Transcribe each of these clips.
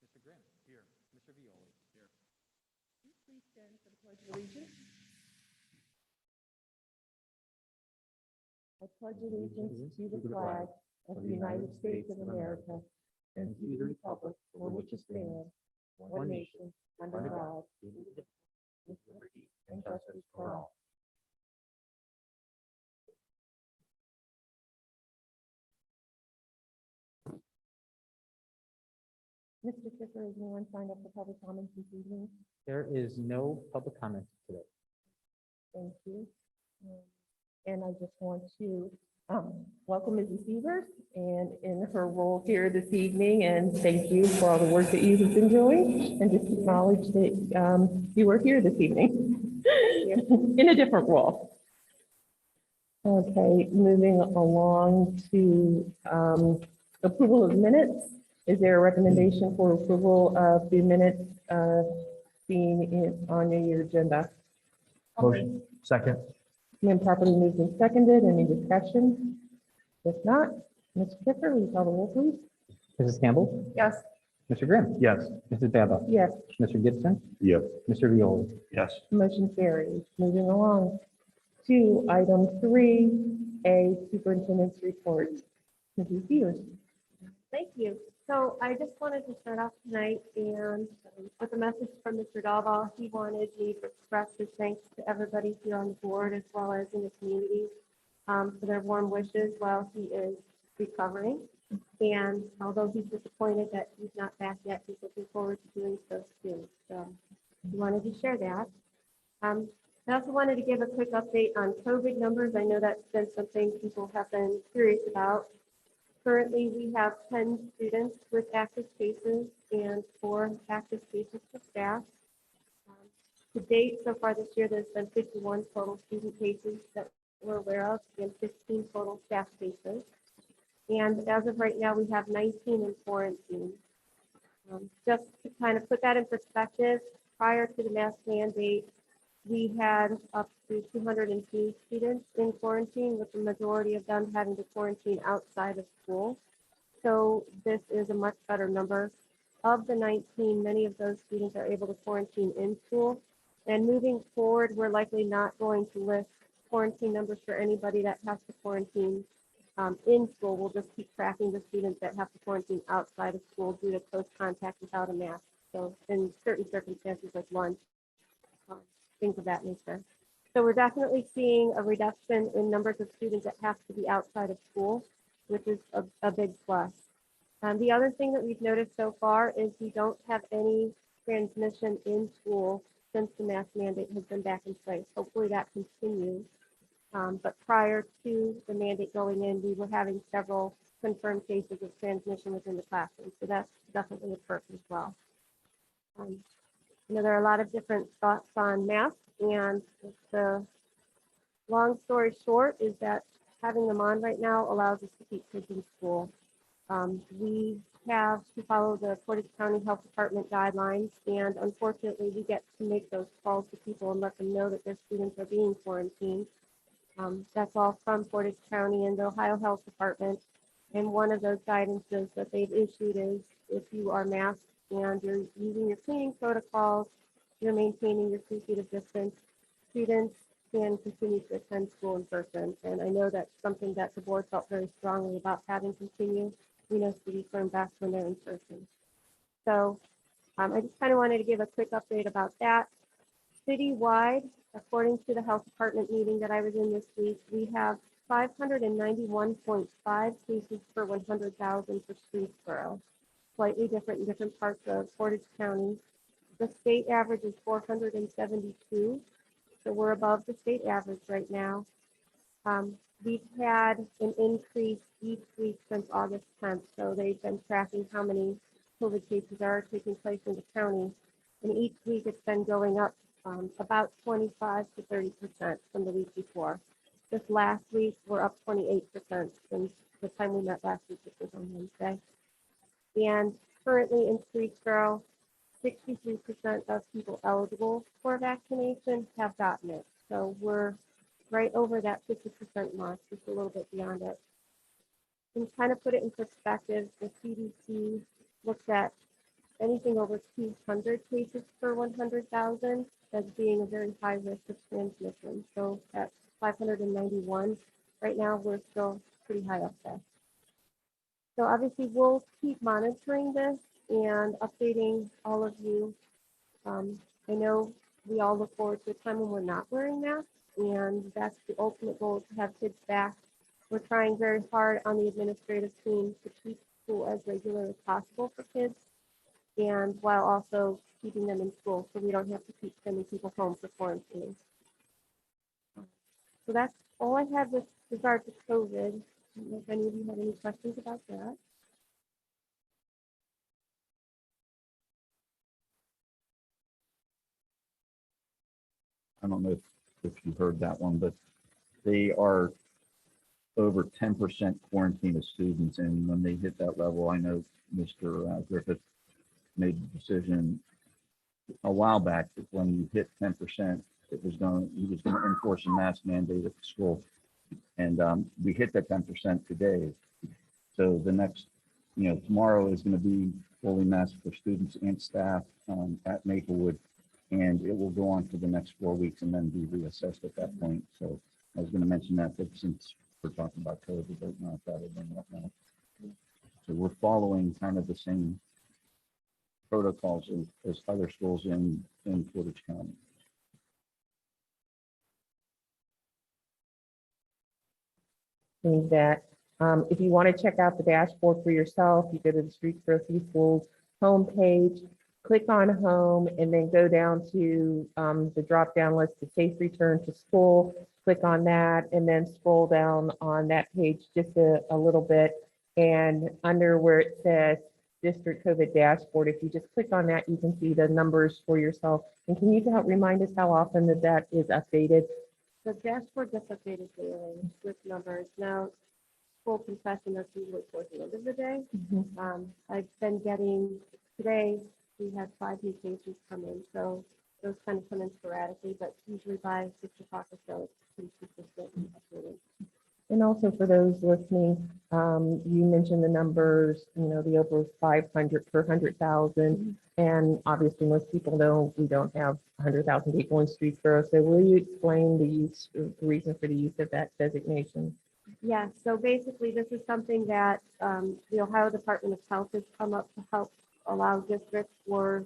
Mr. Grimm. Here. Mr. Violi. Here. Please stand for the Pledge of Allegiance. I pledge allegiance to the flag of the United States of America and to the republic for which it stands, one nation, under God, with liberty and justice for all. Mr. Schiffer, is anyone signed up for public comments this evening? There is no public comment today. Thank you. And I just want to welcome Mrs. Severs and in her role here this evening, and thank you for all the work that you have been doing, and just acknowledge that you are here this evening in a different role. Okay, moving along to approval of minutes. Is there a recommendation for approval of the minutes being on your agenda? Motion. Second. Been properly moved and seconded. Any discussion? If not, Ms. Kipper, will you call the roll, please? Mrs. Campbell. Yes. Mr. Grimm. Yes. Mrs. Baba. Yes. Mr. Gibson. Yes. Mr. Violi. Yes. Motion carries. Moving along to item 3A, Superintendent's Report. Mrs. Severs. Thank you. So I just wanted to start off tonight and with a message from Mr. Dalbaugh. He wanted me to express his thanks to everybody here on the board as well as in the community for their warm wishes while he is recovering. And although he's disappointed that he's not back yet, he's looking forward to doing so soon. So he wanted to share that. I also wanted to give a quick update on COVID numbers. I know that's been something people have been curious about. Currently, we have 10 students with active cases and 4 active cases for staff. To date, so far this year, there's been 51 total student cases that we're aware of and 15 total staff cases. And as of right now, we have 19 in quarantine. Just to kind of put that in perspective, prior to the mask mandate, we had up to 202 students in quarantine, with the majority of them having to quarantine outside of school. So this is a much better number. Of the 19, many of those students are able to quarantine in school. And moving forward, we're likely not going to list quarantine numbers for anybody that has to quarantine in school. We'll just keep tracking the students that have to quarantine outside of school due to close contact without a mask. So in certain circumstances like lunch, things of that nature. So we're definitely seeing a reduction in numbers of students that have to be outside of school, which is a big plus. The other thing that we've noticed so far is we don't have any transmission in school since the mask mandate has been back in place. Hopefully that continues. But prior to the mandate going in, we were having several confirmed cases of transmission within the classroom. So that's definitely a perk as well. There are a lot of different thoughts on masks, and the long story short is that having them on right now allows us to keep kids in school. We have to follow the Portage County Health Department guidelines, and unfortunately, we get to make those calls to people and let them know that their students are being quarantined. That's all from Portage County and the Ohio Health Department. And one of those guidances that they've issued is if you are masked and you're using your cleaning protocols, you're maintaining your 3 feet of distance, students can continue to attend school in person. And I know that's something that the board felt very strongly about having continue. We know students learn best when they're in person. So I just kind of wanted to give a quick update about that. Citywide, according to the health department meeting that I was in this week, we have 591.5 cases per 100,000 for Streetsboro. Slightly different in different parts of Portage County. The state average is 472, so we're above the state average right now. We've had an increase each week since August 10th, so they've been tracking how many COVID cases are taking place in the county, and each week it's been going up about 25 to 30% from the week before. This last week, we're up 28% since the time we met last week, which was on Wednesday. And currently in Streetsboro, 63% of people eligible for vaccination have gotten it. So we're right over that 50% mark, just a little bit beyond it. And kind of put it in perspective, the CDC looks at anything over 200 cases per 100,000 as being a very high risk of transmission. So at 591, right now, we're still pretty high up there. So obviously, we'll keep monitoring this and updating all of you. I know we all look forward to a time when we're not wearing masks, and that's the ultimate goal, to have kids back. We're trying very hard on the administrative team to keep school as regular as possible for kids, and while also keeping them in school so we don't have to keep sending people home for quarantine. So that's all I had with regard to COVID. I don't know if any of you have any questions about that. I don't know if you heard that one, but they are over 10% quarantine of students. And when they hit that level, I know Mr. Griffith made the decision a while back that when you hit 10%, he was going to enforce a mask mandate at the school. And we hit that 10% today. So the next, tomorrow is going to be fully masked for students and staff at Maplewood. And it will go on for the next 4 weeks and then be reassessed at that point. So I was going to mention that, but since we're talking about COVID right now, I thought I'd bring that up. So we're following kind of the same protocols as other schools in Portage County. Think that if you want to check out the dashboard for yourself, you go to the Streets for Few Schools homepage, click on home, and then go down to the drop-down list to Safe Return to School. Click on that, and then scroll down on that page just a little bit. And under where it says District COVID Dashboard, if you just click on that, you can see the numbers for yourself. And can you remind us how often that is updated? The dashboard gets updated daily with numbers. Now, full confession, that's usually towards the end of the day. I've been getting, today, we had 5 new cases come in, so those kind of come in sporadically, but usually by 6 o'clock or so, it's pretty consistent. And also for those listening, you mentioned the numbers, the over 500 per 100,000. And obviously most people know we don't have 100,000 people in Streetsboro. So will you explain the reason for the use of that designation? Yeah, so basically this is something that the Ohio Department of Health has come up to help allow districts or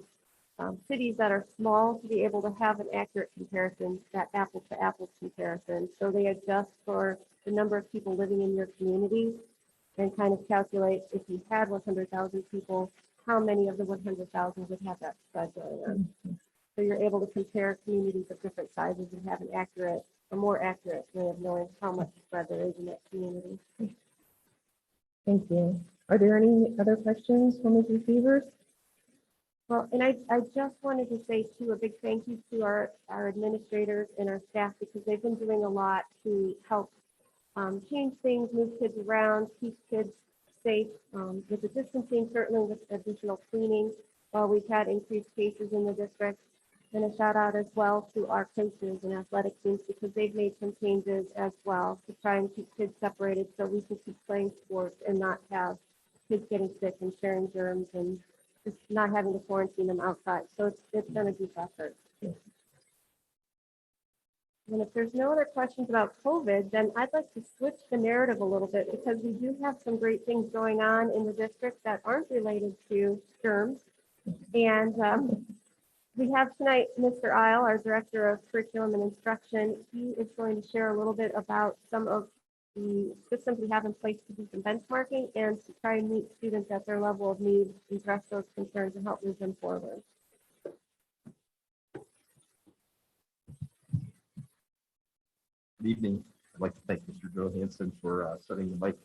cities that are small to be able to have an accurate comparison, that apples to apples comparison. So they adjust for the number of people living in your community and kind of calculate, if you had 100,000 people, how many of the 100,000 would have that spread going on. So you're able to compare communities of different sizes and have an accurate, a more accurate way of knowing how much spread there is in that community. Thank you. Are there any other questions from Ms. Receivers? Well, and I just wanted to say too, a big thank you to our administrators and our staff, because they've been doing a lot to help change things, move kids around, keep kids safe with the distancing, certainly with additional cleaning while we've had increased cases in the district. And a shout out as well to our coaches and athletic teams, because they've made some changes as well to try and keep kids separated so we can keep playing sports and not have kids getting sick and sharing germs and just not having to quarantine them outside. So it's been a good effort. And if there's no other questions about COVID, then I'd like to switch the narrative a little bit, because we do have some great things going on in the district that aren't related to germs. And we have tonight Mr. Isle, our Director of Curriculum and Instruction. He is going to share a little bit about some of the systems we have in place to do some benchmarking and to try and meet students at their level of need, address those concerns, and help move them forward. Good evening. I'd like to thank Mr. Joe Hanson for setting the mic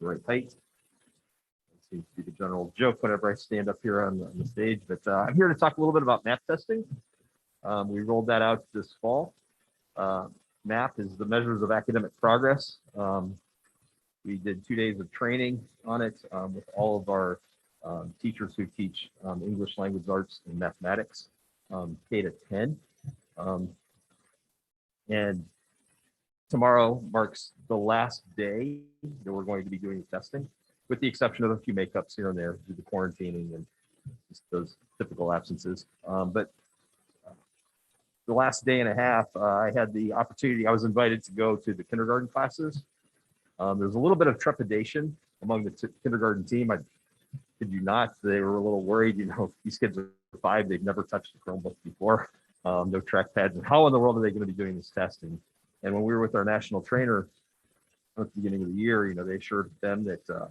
the right height. It seems to be the general joke whenever I stand up here on the stage, but I'm here to talk a little bit about MAP testing. We rolled that out this fall. MAP is the measures of academic progress. We did 2 days of training on it with all of our teachers who teach English language arts and mathematics, K to 10. And tomorrow marks the last day that we're going to be doing testing, with the exception of a few makeups here and there due to quarantining and just those typical absences. But the last day and a half, I had the opportunity, I was invited to go to the kindergarten classes. There's a little bit of trepidation among the kindergarten team. I kid you not, they were a little worried, these kids are 5, they've never touched a Chromebook before, no trackpads, and how in the world are they going to be doing this testing? And when we were with our national trainer at the beginning of the year, they assured them that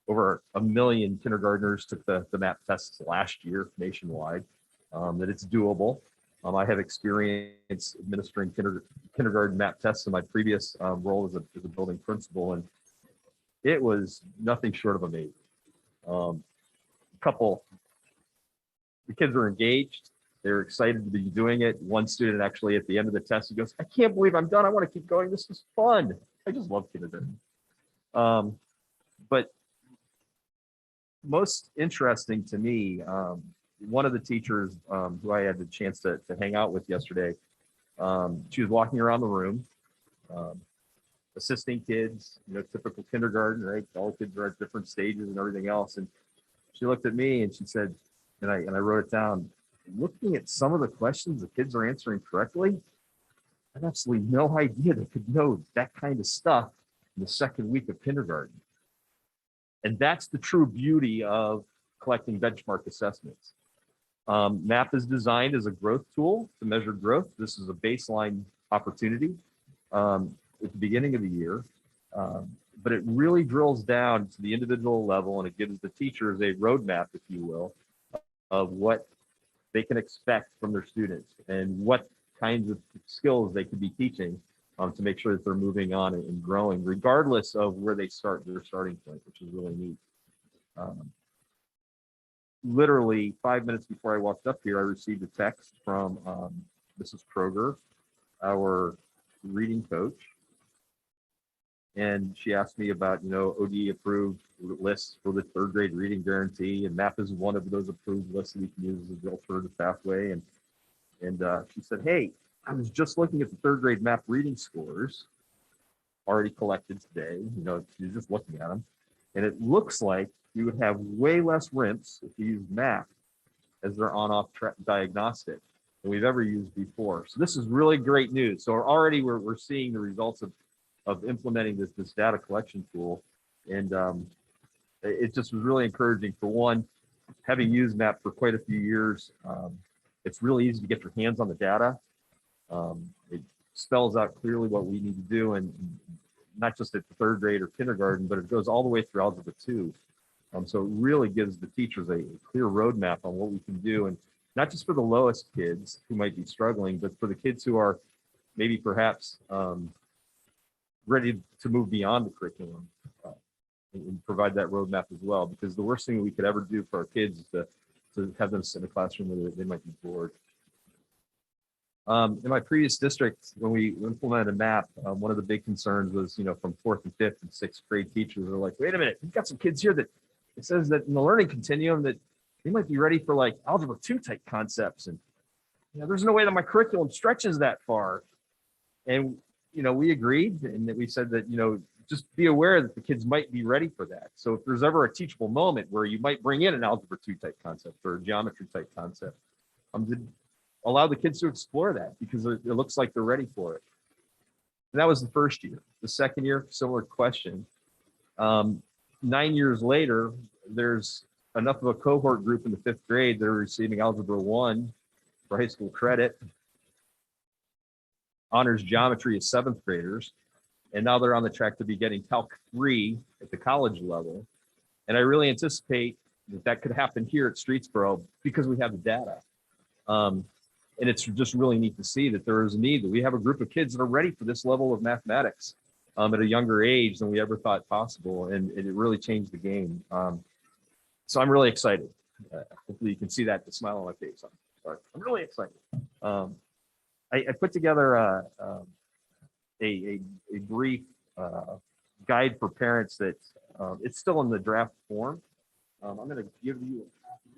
over 1 million kindergartners took the MAP tests last year nationwide, that it's doable. I have experience administering kindergarten MAP tests in my previous role as a building principal, and it was nothing short of amazing. The kids were engaged. They were excited to be doing it. One student actually at the end of the test, he goes, "I can't believe I'm done. I want to keep going. This is fun." I just love kindergarten. But most interesting to me, one of the teachers who I had the chance to hang out with yesterday, she was walking around the room, assisting kids, typical kindergarten, right? All kids are at different stages and everything else. And she looked at me and she said, and I wrote it down, looking at some of the questions the kids are answering correctly, I had absolutely no idea they could know that kind of stuff in the second week of kindergarten. And that's the true beauty of collecting benchmark assessments. MAP is designed as a growth tool to measure growth. This is a baseline opportunity at the beginning of the year, but it really drills down to the individual level, and it gives the teachers a roadmap, if you will, of what they can expect from their students and what kinds of skills they could be teaching to make sure that they're moving on and growing, regardless of where they start, their starting point, which is really neat. Literally 5 minutes before I walked up here, I received a text from Mrs. Kroger, our reading coach. And she asked me about, OD approved lists for the 3rd grade reading guarantee. And MAP is one of those approved lists that we can use as the alternative pathway. And she said, "Hey, I was just looking at the 3rd grade MAP reading scores already collected today. You're just looking at them. And it looks like you would have way less RIMS if you use MAP as their on-off diagnostic than we've ever used before." So this is really great news. So already we're seeing the results of implementing this data collection tool. And it just was really encouraging. For one, having used MAP for quite a few years, it's really easy to get your hands on the data. It spells out clearly what we need to do, and not just at the 3rd grade or kindergarten, but it goes all the way through Algebra 2. So it really gives the teachers a clear roadmap on what we can do, and not just for the lowest kids who might be struggling, but for the kids who are maybe perhaps ready to move beyond the curriculum, and provide that roadmap as well. Because the worst thing we could ever do for our kids is to have them sit in a classroom where they might be bored. In my previous district, when we implemented a MAP, one of the big concerns was, from 4th and 5th and 6th grade teachers are like, "Wait a minute, we've got some kids here that it says that in the learning continuum that they might be ready for like Algebra 2 type concepts. And there's no way that my curriculum stretches that far." And, we agreed, and that we said that, just be aware that the kids might be ready for that. So if there's ever a teachable moment where you might bring in an Algebra 2 type concept or a geometry type concept, allow the kids to explore that, because it looks like they're ready for it. And that was the first year. The second year, similar question. 9 years later, there's enough of a cohort group in the 5th grade that are receiving Algebra 1 for high school credit. Honors geometry is 7th graders. And now they're on the track to be getting Calc 3 at the college level. And I really anticipate that could happen here at Streetsboro because we have the data. And it's just really neat to see that there is a need, that we have a group of kids that are ready for this level of mathematics at a younger age than we ever thought possible. And it really changed the game. So I'm really excited. Hopefully you can see that, the smile on my face. I'm really excited. I put together a brief guide for parents that it's still in the draft form. I'm going to give you a copy.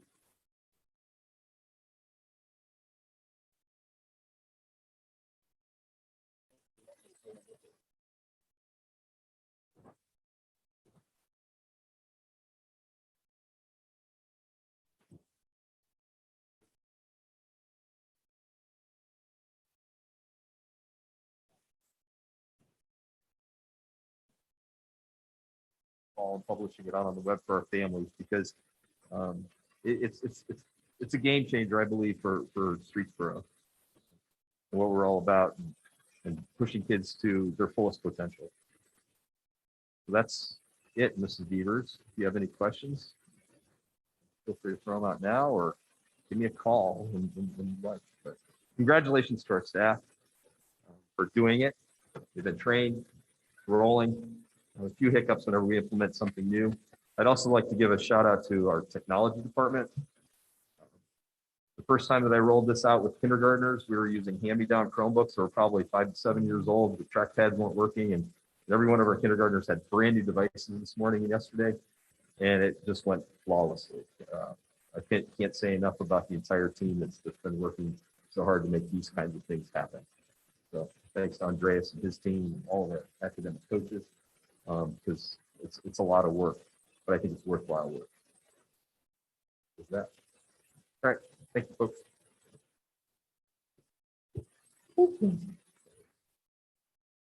fall and publishing it out on the web for our families because it's a game changer, I believe, for Streetsboro and what we're all about and pushing kids to their fullest potential. So that's it, Mrs. Beavers. If you have any questions, feel free to throw them out now or give me a call when you like. But congratulations to our staff for doing it. They've been trained, rolling. A few hiccups whenever we implement something new. I'd also like to give a shout out to our technology department. The first time that I rolled this out with kindergartners, we were using hand-me-down Chromebooks that were probably 5 to 7 years old. The trackpads weren't working, and every one of our kindergartners had brand new devices this morning and yesterday, and it just went flawlessly. I can't say enough about the entire team that's been working so hard to make these kinds of things happen. So thanks to Andreas and his team, all of our academic coaches, because it's a lot of work, but I think it's worthwhile work. Is that all right? Thank you, folks. Thank you. Is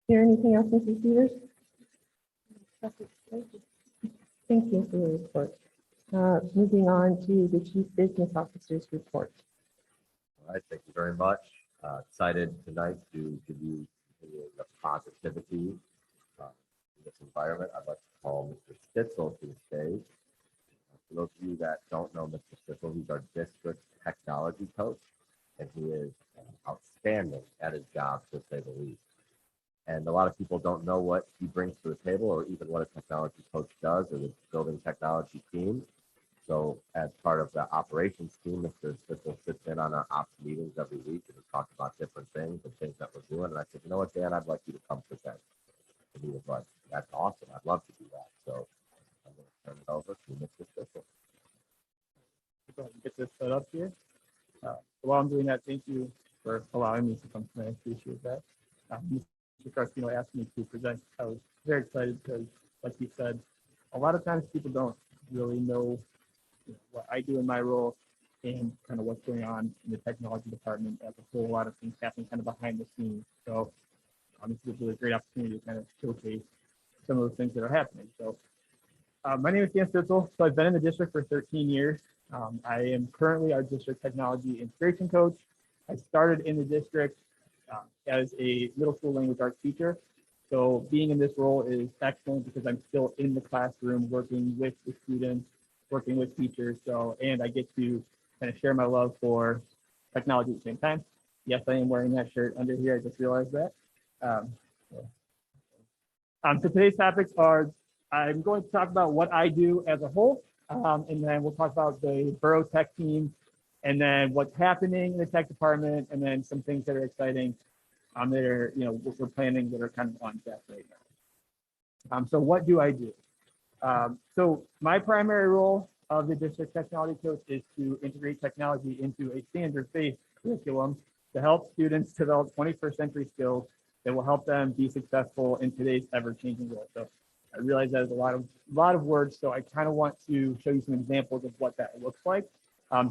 there anything else, Mrs. Peters? Thank you for your report. Moving on to the Chief Business Officer's report. All right, thank you very much. Excited tonight to give you the positivity in this environment. I'd like to call Mr. Stitzel to the stage. For those of you that don't know Mr. Stitzel, he's our district technology coach, and he is outstanding at his job, to say the least. And a lot of people don't know what he brings to the table or even what a technology coach does or the building technology team. So as part of the operations team, Mr. Stitzel sits in on our ops meetings every week and we talk about different things and things that we're doing. And I said, you know what, Dan, I'd like you to come present. And he was like, that's awesome. I'd love to do that. So I'm going to turn it over to Mr. Stitzel. Go ahead and get this set up here. While I'm doing that, thank you for allowing me to come tonight. I appreciate that. Mr. Carstino asked me to present. I was very excited because, like you said, a lot of times people don't really know, what I do in my role and kind of what's going on in the technology department as a whole. A lot of things happening kind of behind the scenes. So this is a really great opportunity to kind of showcase some of those things that are happening. So my name is Dan Stitzel. So I've been in the district for 13 years. I am currently our district technology integration coach. I started in the district as a middle school language arts teacher. So being in this role is excellent because I'm still in the classroom working with the students, working with teachers. So, and I get to kind of share my love for technology at the same time. Yes, I am wearing that shirt under here. I just realized that. So today's topics are, I'm going to talk about what I do as a whole, and then we'll talk about the Borough Tech team, and then what's happening in the tech department, and then some things that are exciting that are, we're planning that are kind of on track right now. So what do I do? So my primary role of the district technology coach is to integrate technology into a standards-based curriculum to help students develop 21st century skills that will help them be successful in today's ever-changing world. So I realize that is a lot of words, so I kind of want to show you some examples of what that looks like,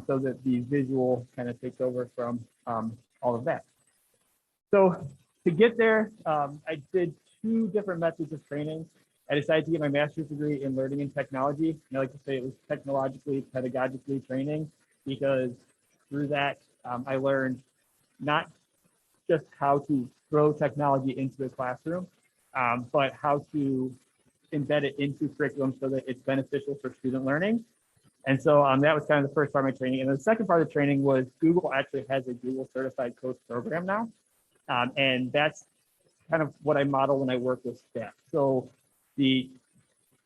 so that the visual kind of takes over from all of that. So to get there, I did 2 different methods of training. I decided to get my master's degree in learning and technology. And I like to say it was technologically, pedagogically training, because through that, I learned not just how to throw technology into the classroom, but how to embed it into curriculum so that it's beneficial for student learning. And so that was kind of the first part of my training. And the second part of the training was Google actually has a Google certified coach program now. And that's kind of what I model when I work with staff. So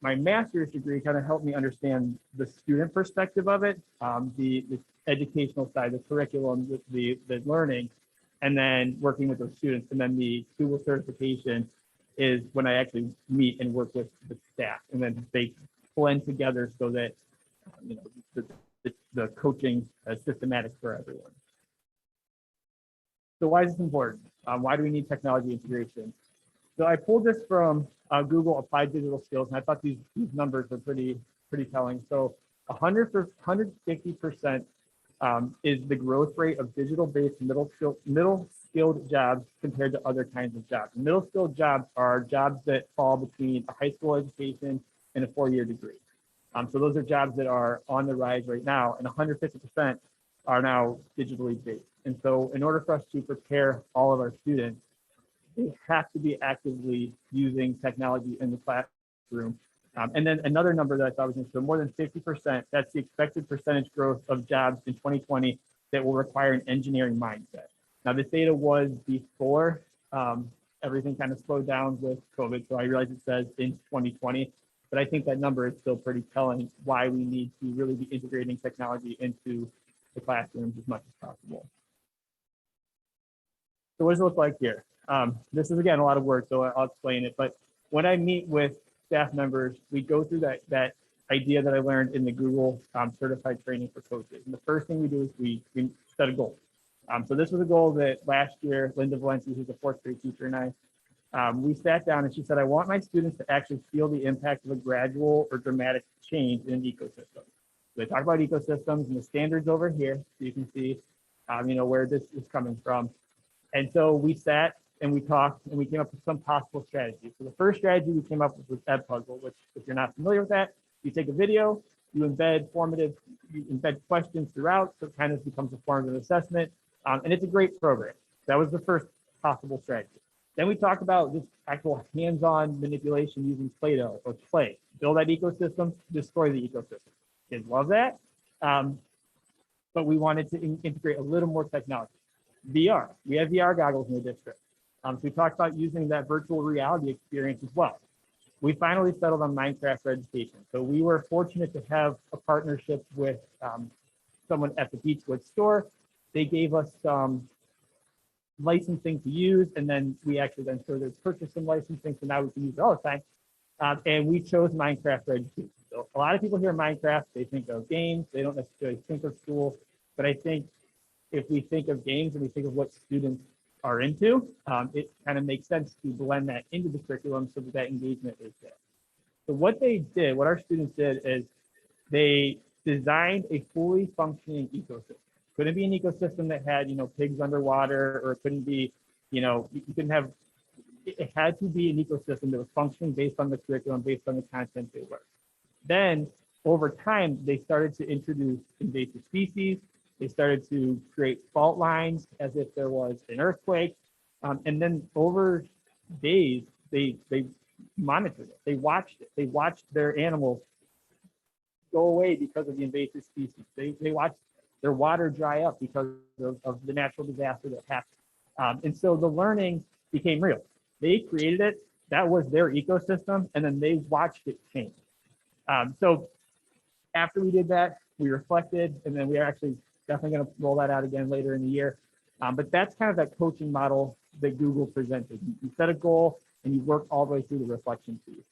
my master's degree kind of helped me understand the student perspective of it, the educational side, the curriculum, the learning, and then working with those students. And then the Google certification is when I actually meet and work with the staff, and then they blend together so that the coaching is systematic for everyone. So why is this important? Why do we need technology integration? So I pulled this from Google Applied Digital Skills, and I thought these numbers were pretty telling. So 150% is the growth rate of digital-based middle-skilled jobs compared to other kinds of jobs. Middle-skilled jobs are jobs that fall between a high school education and a 4-year degree. So those are jobs that are on the rise right now, and 150% are now digitally based. And so in order for us to prepare all of our students, they have to be actively using technology in the classroom. And then another number that I thought was interesting, more than 50%, that's the expected percentage growth of jobs in 2020 that will require an engineering mindset. Now, this data was before everything kind of slowed down with COVID, so I realize it says in 2020, but I think that number is still pretty telling why we need to really be integrating technology into the classrooms as much as possible. So what does it look like here? This is, again, a lot of work, so I'll explain it. But when I meet with staff members, we go through that idea that I learned in the Google certified training for coaches. And the first thing we do is we set a goal. So this was a goal that last year, Linda Valencia, who's a 4th grade teacher, and I, we sat down and she said, I want my students to actually feel the impact of a gradual or dramatic change in an ecosystem. So they talk about ecosystems and the standards over here, so you can see, where this is coming from. And so we sat and we talked and we came up with some possible strategies. So the first strategy we came up with was Edpuzzle, which, if you're not familiar with that, you take a video, you embed questions throughout, so it kind of becomes a formative assessment. And it's a great program. That was the first possible strategy. Then we talked about just actual hands-on manipulation using Play-Doh or clay. Build that ecosystem, destroy the ecosystem. Kids love that. But we wanted to integrate a little more technology. VR, we have VR goggles in the district. So we talked about using that virtual reality experience as well. We finally settled on Minecraft for education. So we were fortunate to have a partnership with someone at the Beechwood store. They gave us some licensing to use, and then we actually then further purchased some licensing, so now we can use it all the time. And we chose Minecraft for education. So a lot of people hear Minecraft, they think of games, they don't necessarily think of school, but I think if we think of games and we think of what students are into, it kind of makes sense to blend that into the curriculum so that engagement is there. So what our students did is they designed a fully functioning ecosystem. Couldn't be an ecosystem that had, pigs underwater, or it couldn't be, you couldn't have, it had to be an ecosystem that was functioning based on the curriculum, based on the content they were. Then over time, they started to introduce invasive species. They started to create fault lines as if there was an earthquake. And then over days, they monitored it. They watched it. They watched their animals go away because of the invasive species. They watched their water dry up because of the natural disaster that happened. And so the learning became real. They created it. That was their ecosystem. And then they watched it change. So after we did that, we reflected, and then we are actually definitely going to roll that out again later in the year. But that's kind of that coaching model that Google presented. You set a goal and you work all the way through the reflection piece.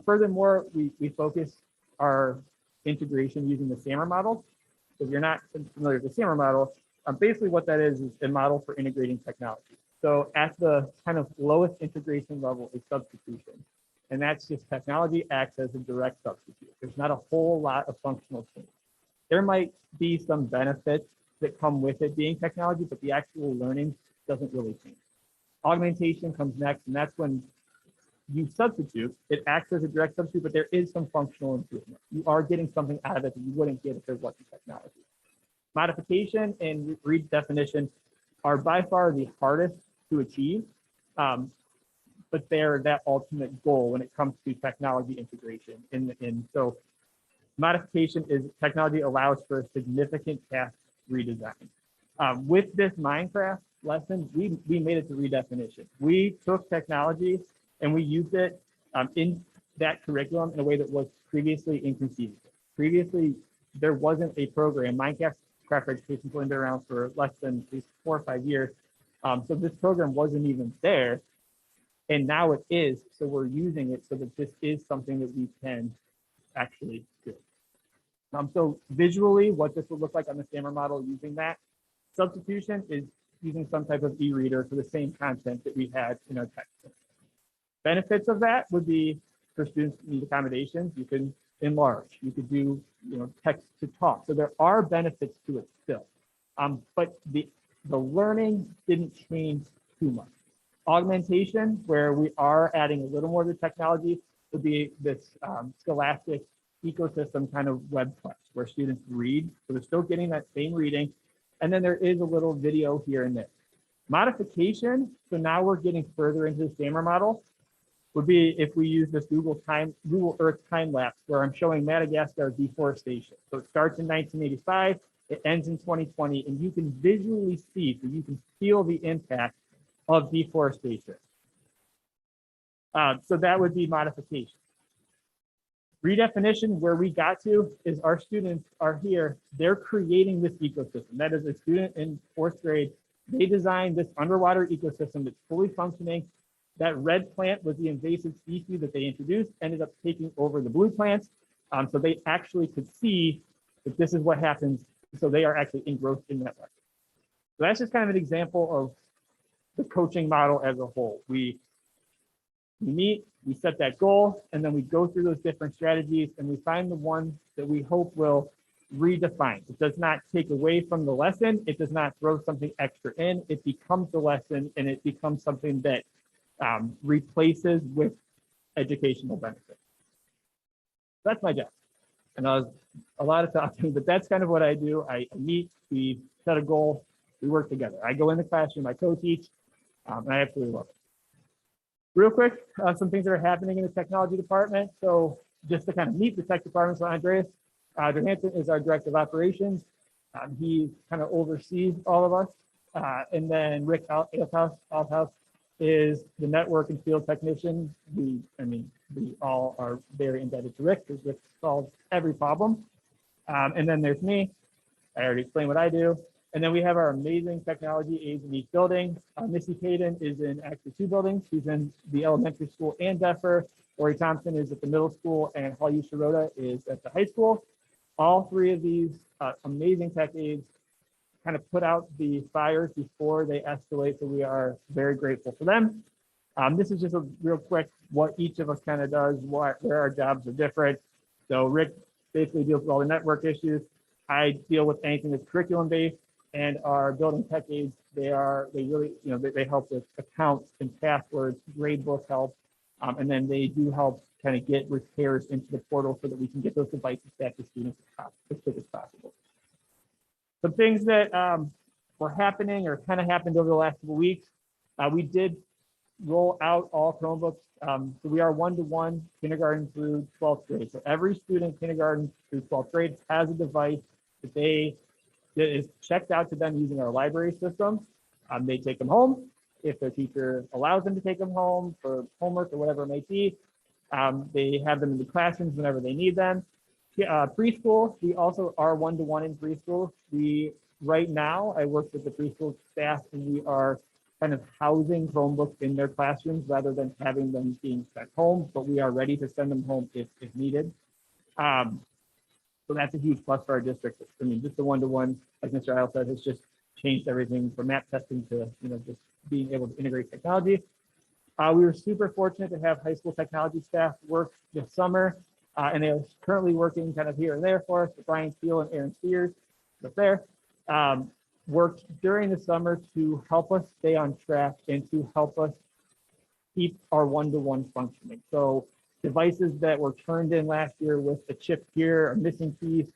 Furthermore, we focus our integration using the SAMR model. So if you're not familiar with the SAMR model, basically what that is a model for integrating technology. So at the kind of lowest integration level is substitution. And that's just technology acts as a direct substitute. There's not a whole lot of functional change. There might be some benefits that come with it being technology, but the actual learning doesn't really change. Augmentation comes next, and that's when you substitute. It acts as a direct substitute, but there is some functional improvement. You are getting something out of it that you wouldn't get if there wasn't technology. Modification and redefinition are by far the hardest to achieve, but they're that ultimate goal when it comes to technology integration. And so modification is technology allows for a significant task redesign. With this Minecraft lesson, we made it to redefinition. We took technology and we used it in that curriculum in a way that was previously inconceivable. Previously, there wasn't a program. Minecraft for Education has only been around for less than at least 4 or 5 years. So this program wasn't even there. And now it is. So we're using it so that this is something that we can actually do. So visually, what this would look like on the SAMR model using that. Substitution is using some type of e-reader for the same content that we had in our textbook. Benefits of that would be for students who need accommodations, you can enlarge, you could do text to talk. So there are benefits to it still. But the learning didn't change too much. Augmentation, where we are adding a little more to technology, would be this Scholastic ecosystem kind of webplex where students read. So they're still getting that same reading. And then there is a little video here and there. Modification, so now we're getting further into the SAMR model, would be if we use this Google Earth time lapse where I'm showing Madagascar deforestation. So it starts in 1985, it ends in 2020, and you can visually see, so you can feel the impact of deforestation. So that would be modification. Redefinition, where we got to is our students are here, they're creating this ecosystem. That is a student in 4th grade. They designed this underwater ecosystem that's fully functioning. That red plant was the invasive species that they introduced, ended up taking over the blue plants. So they actually could see that this is what happens. So they are actually engrossed in that market. So that's just kind of an example of the coaching model as a whole. We meet, we set that goal, and then we go through those different strategies and we find the one that we hope will redefine. It does not take away from the lesson. It does not throw something extra in. It becomes the lesson and it becomes something that replaces with educational benefits. That's my job. And I was a lot of talking, but that's kind of what I do. I meet, we set a goal, we work together. I go in the classroom, I co-teach, and I absolutely love it. Real quick, some things that are happening in the technology department. So just to kind of meet the tech department, so Andreas Johansson is our director of operations. He kind of oversees all of us. And then Rick Althouse is the network and field technician. We all are very indebted to Rick because Rick solves every problem. And then there's me. I already explained what I do. And then we have our amazing technology aides in each building. Missy Caden is in actually 2 buildings. She's in the elementary school and DEFR. Ori Thompson is at the middle school, and Hayu Shirota is at the high school. All 3 of these amazing tech aides kind of put out the fires before they escalate, so we are very grateful for them. This is just a real quick what each of us kind of does, where our jobs are different. So Rick basically deals with all the network issues. I deal with anything that's curriculum based, and our building tech aides, they really, they help with accounts and passwords, grade book help, and then they do help kind of get repairs into the portal so that we can get those devices back to students as quick as possible. Some things that were happening or kind of happened over the last couple of weeks, we did roll out all Chromebooks. So we are 1-to-1 kindergarten through 12th grade. So every student kindergarten through 12th grade has a device that is checked out to them using our library system. They take them home. If their teacher allows them to take them home for homework or whatever it might be, they have them in the classrooms whenever they need them. Preschool, we also are 1-to-1 in preschool. Right now, I work with the preschool staff and we are kind of housing Chromebooks in their classrooms rather than having them being sent home, but we are ready to send them home if needed. So that's a huge plus for our district. I mean, just the 1-to-1, like Mr. Isle said, has just changed everything from map testing to, just being able to integrate technology. We were super fortunate to have high school technology staff work this summer, and they are currently working kind of here and there for us. Brian Steele and Aaron Spears, up there, worked during the summer to help us stay on track and to help us keep our 1-to-1 functioning. So devices that were turned in last year with a chip here, a missing piece,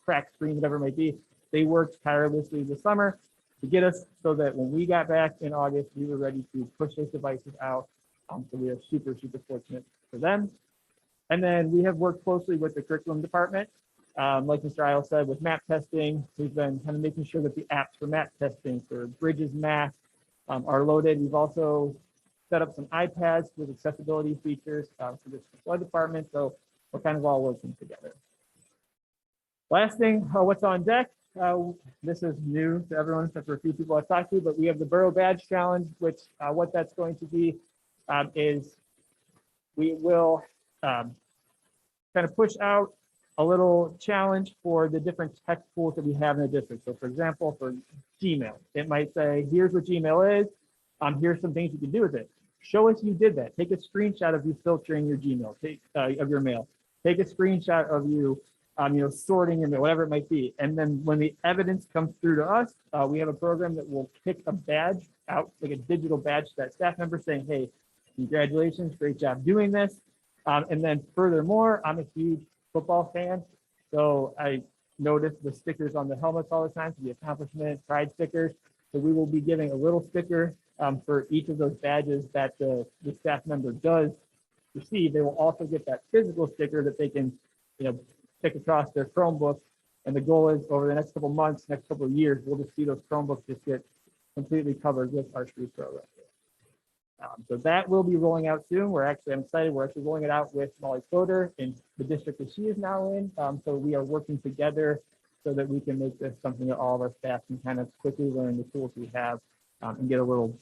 cracked screen, whatever it might be, they worked tirelessly this summer to get us so that when we got back in August, we were ready to push those devices out. So we are super, super fortunate for them. And then we have worked closely with the curriculum department. Like Mr. Isle said, with map testing, we've been kind of making sure that the apps for map testing for Bridges Math are loaded. We've also set up some iPads with accessibility features for the flood department. So we're kind of all working together. Last thing, what's on deck? This is new to everyone except for a few people I've talked to, but we have the Borough Badge Challenge, which what that's going to be is we will kind of push out a little challenge for the different tech tools that we have in the district. So for example, for Gmail, it might say, here's what Gmail is. Here's some things you can do with it. Show us you did that. Take a screenshot of you filtering your Gmail, of your mail. Take a screenshot of you, sorting your mail, whatever it might be. And then when the evidence comes through to us, we have a program that will kick a badge out, like a digital badge to that staff member saying, hey, congratulations, great job doing this. And then furthermore, I'm a huge football fan. So I noticed the stickers on the helmets all the time, the accomplishment, pride stickers. So we will be giving a little sticker for each of those badges that the staff member does receive. They will also get that physical sticker that they can, stick across their Chromebook. And the goal is over the next couple months, next couple of years, we'll just see those Chromebooks just get completely covered with our street program. So that will be rolling out soon. I'm excited. We're actually rolling it out with Molly Floater in the district that she is now in. So we are working together so that we can make this something that all of our staff can kind of quickly learn the tools we have and get a little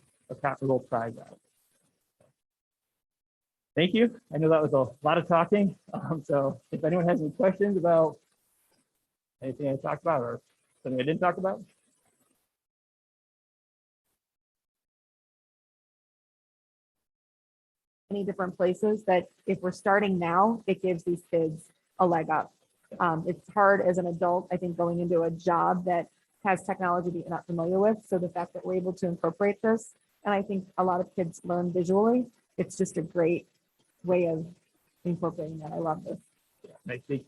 prize out. Thank you. I know that was a lot of talking. So if anyone has any questions about anything I talked about or something I didn't talk about. Many different places that if we're starting now, it gives these kids a leg up. It's hard as an adult, I think, going into a job that has technology that you're not familiar with. So the fact that we're able to incorporate this, and I think a lot of kids learn visually, it's just a great way of incorporating that. I love this. Yeah, I think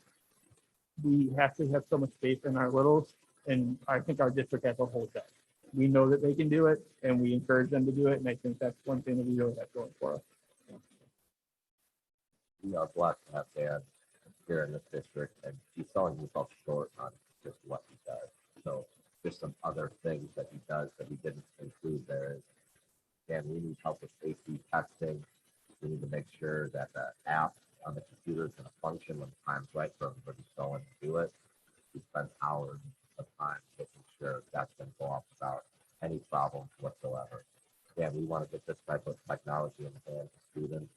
we have to have so much faith in our littles, and I think our district as a whole does. We know that they can do it, and we encourage them to do it, and I think that's one thing that we really have going for us. We are blessed to have Dan here in this district, and he's selling himself short on just what he does. So just some other things that he does that we didn't include there is, Dan, we need help with safety testing. We need to make sure that the app on the computer is going to function when the time's right for everybody going to do it. We spend hours of time making sure that's going to go off without any problems whatsoever. Yeah, we want to get this type of technology in the hands of students.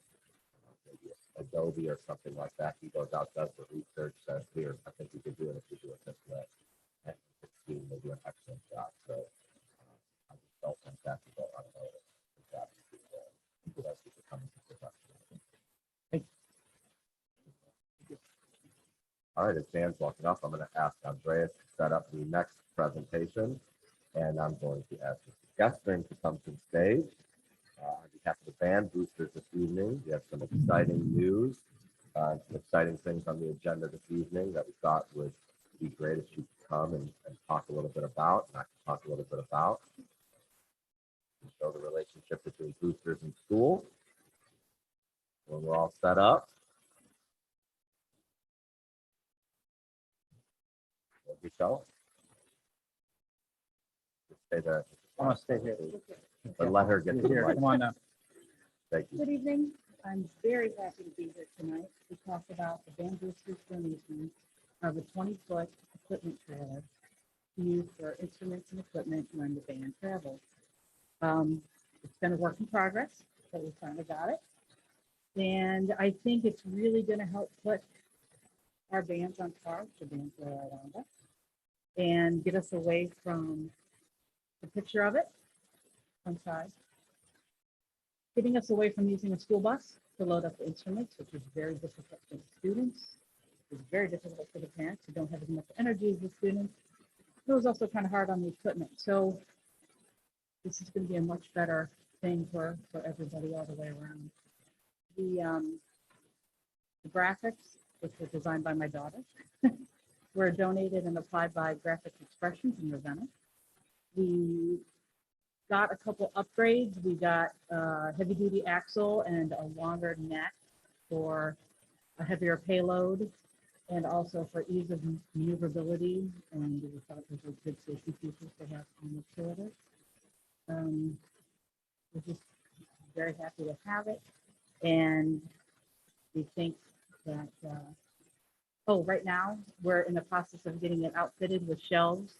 Maybe Adobe or something like that. He goes out, does the research, says, here, I think we could do it if we do it this way. And the team will do an excellent job. So I just felt fantastic about it. All right, as Dan's walking up, I'm going to ask Andreas to set up the next presentation, and I'm going to ask Mr. Gestring to come to the stage. On behalf of the band boosters this evening, we have some exciting news, some exciting things on the agenda this evening that we thought would be great if you could come and talk a little bit about, and I can talk a little bit about. Show the relationship between boosters and school. When we're all set up. Michelle? Just stay there. I want to stay here. But let her get to the Here, mic. come on now. Thank you. Good evening. I'm very happy to be here tonight to talk about the band boosters donation of a 20-foot equipment trailer to use for instruments and equipment when the band travels. It's been a work in progress, but we finally got it. And I think it's really going to help put our bands on par, the bands that are around us, and get us away from the picture of it on side. Getting us away from using a school bus to load up the instruments, which is very difficult for the students. It's very difficult for the parents who don't have as much energy as the students. It was also kind of hard on the equipment. So this is going to be a much better thing for everybody all the way around. The graphics, which were designed by my daughter, were donated and applied by Graphic Expressions in Ravenna. We got a couple upgrades. We got a heavy duty axle and a longer neck for a heavier payload, and also for ease of maneuverability. And we thought those were good safety features to have on the trailer. We're just very happy to have it. And we think that, right now we're in the process of getting it outfitted with shelves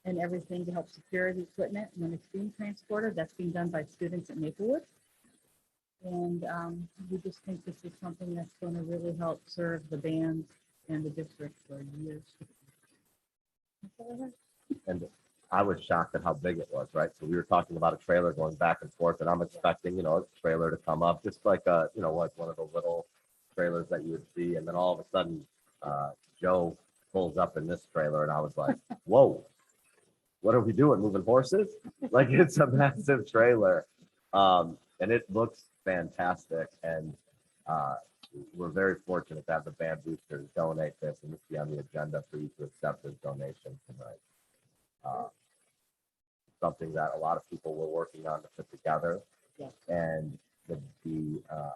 and everything to help secure the equipment when it's being transported. That's being done by students at Maplewood. And we just think this is something that's going to really help serve the bands and the district for years. And I was shocked at how big it was, right? So we were talking about a trailer going back and forth, and I'm expecting, a trailer to come up, just like like one of the little trailers that you would see. And then all of a sudden, Joe pulls up in this trailer, and I was like, whoa, what are we doing? Moving horses? Like, it's a massive trailer. And it looks fantastic. And we're very fortunate to have the band boosters donate this and this be on the agenda for you to accept this donation tonight. Something that a lot of people were working on to put together. Yes. And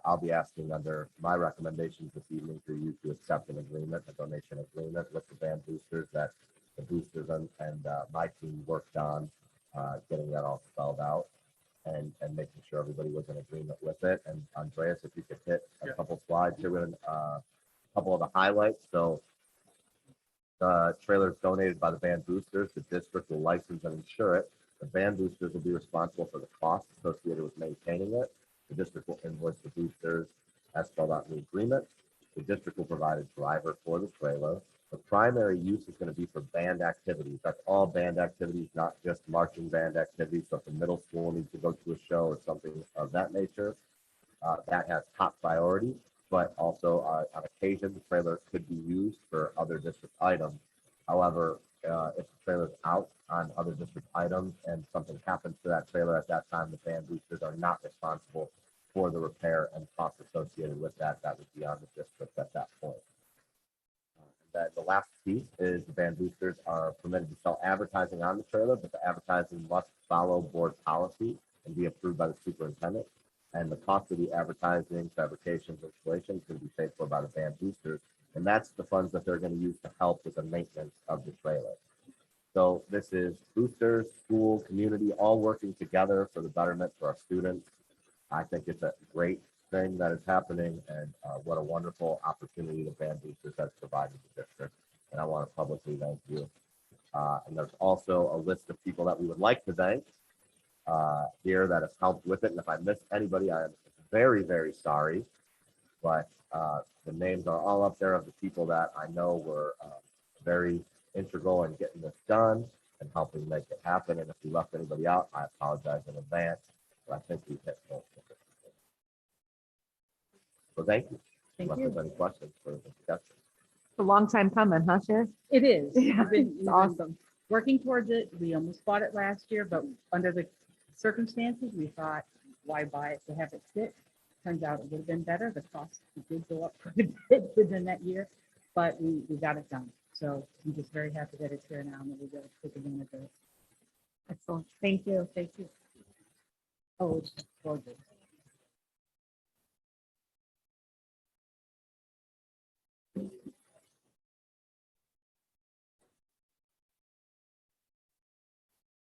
I'll be asking under my recommendations this evening for you to accept an agreement, a donation agreement with the band boosters that the boosters and my team worked on getting that all spelled out and making sure everybody was in agreement with it. And Andreas, if you could hit a couple slides here with a couple of the highlights. So the trailer is donated by the band boosters. The district will license and insure it. The band boosters will be responsible for the costs associated with maintaining it. The district will invoice the boosters as spelled out in the agreement. The district will provide a driver for the trailer. The primary use is going to be for band activities. That's all band activities, not just marching band activities. So if the middle school needs to go to a show or something of that nature, that has top priority. But also on occasion, the trailer could be used for other district items. However, if the trailer is out on other district items and something happens to that trailer at that time, the band boosters are not responsible for the repair and costs associated with that. That would be on the district at that point. And then the last piece is the band boosters are permitted to sell advertising on the trailer, but the advertising must follow board policy and be approved by the superintendent. And the cost of the advertising, fabrications, installation is going to be paid for by the band boosters. And that's the funds that they're going to use to help with the maintenance of the trailer. So this is boosters, school, community, all working together for the betterment for our students. I think it's a great thing that is happening, and what a wonderful opportunity the band boosters has provided the district. And I want to publicly thank you. And there's also a list of people that we would like to thank here that have helped with it. And if I missed anybody, I am very, very sorry. But the names are all up there of the people that I know were very integral in getting this done and helping make it happen. And if we left anybody out, I apologize in advance. But I think we hit most of it. So thank you. Thank Unless you. there's any questions for the discussion. A long time coming, huh, Sharon? It is. Yeah, We've been- it's we've been awesome. Working towards it. We almost bought it last year, but under the circumstances, we thought, why buy it to have it sit? Turns out it would have been better. The cost did go up quite a bit within that year, but we got it done. So I'm just very happy that it's here now and that we're going to take advantage of it. Excellent. Thank you. Thank you. Oh, it's gorgeous.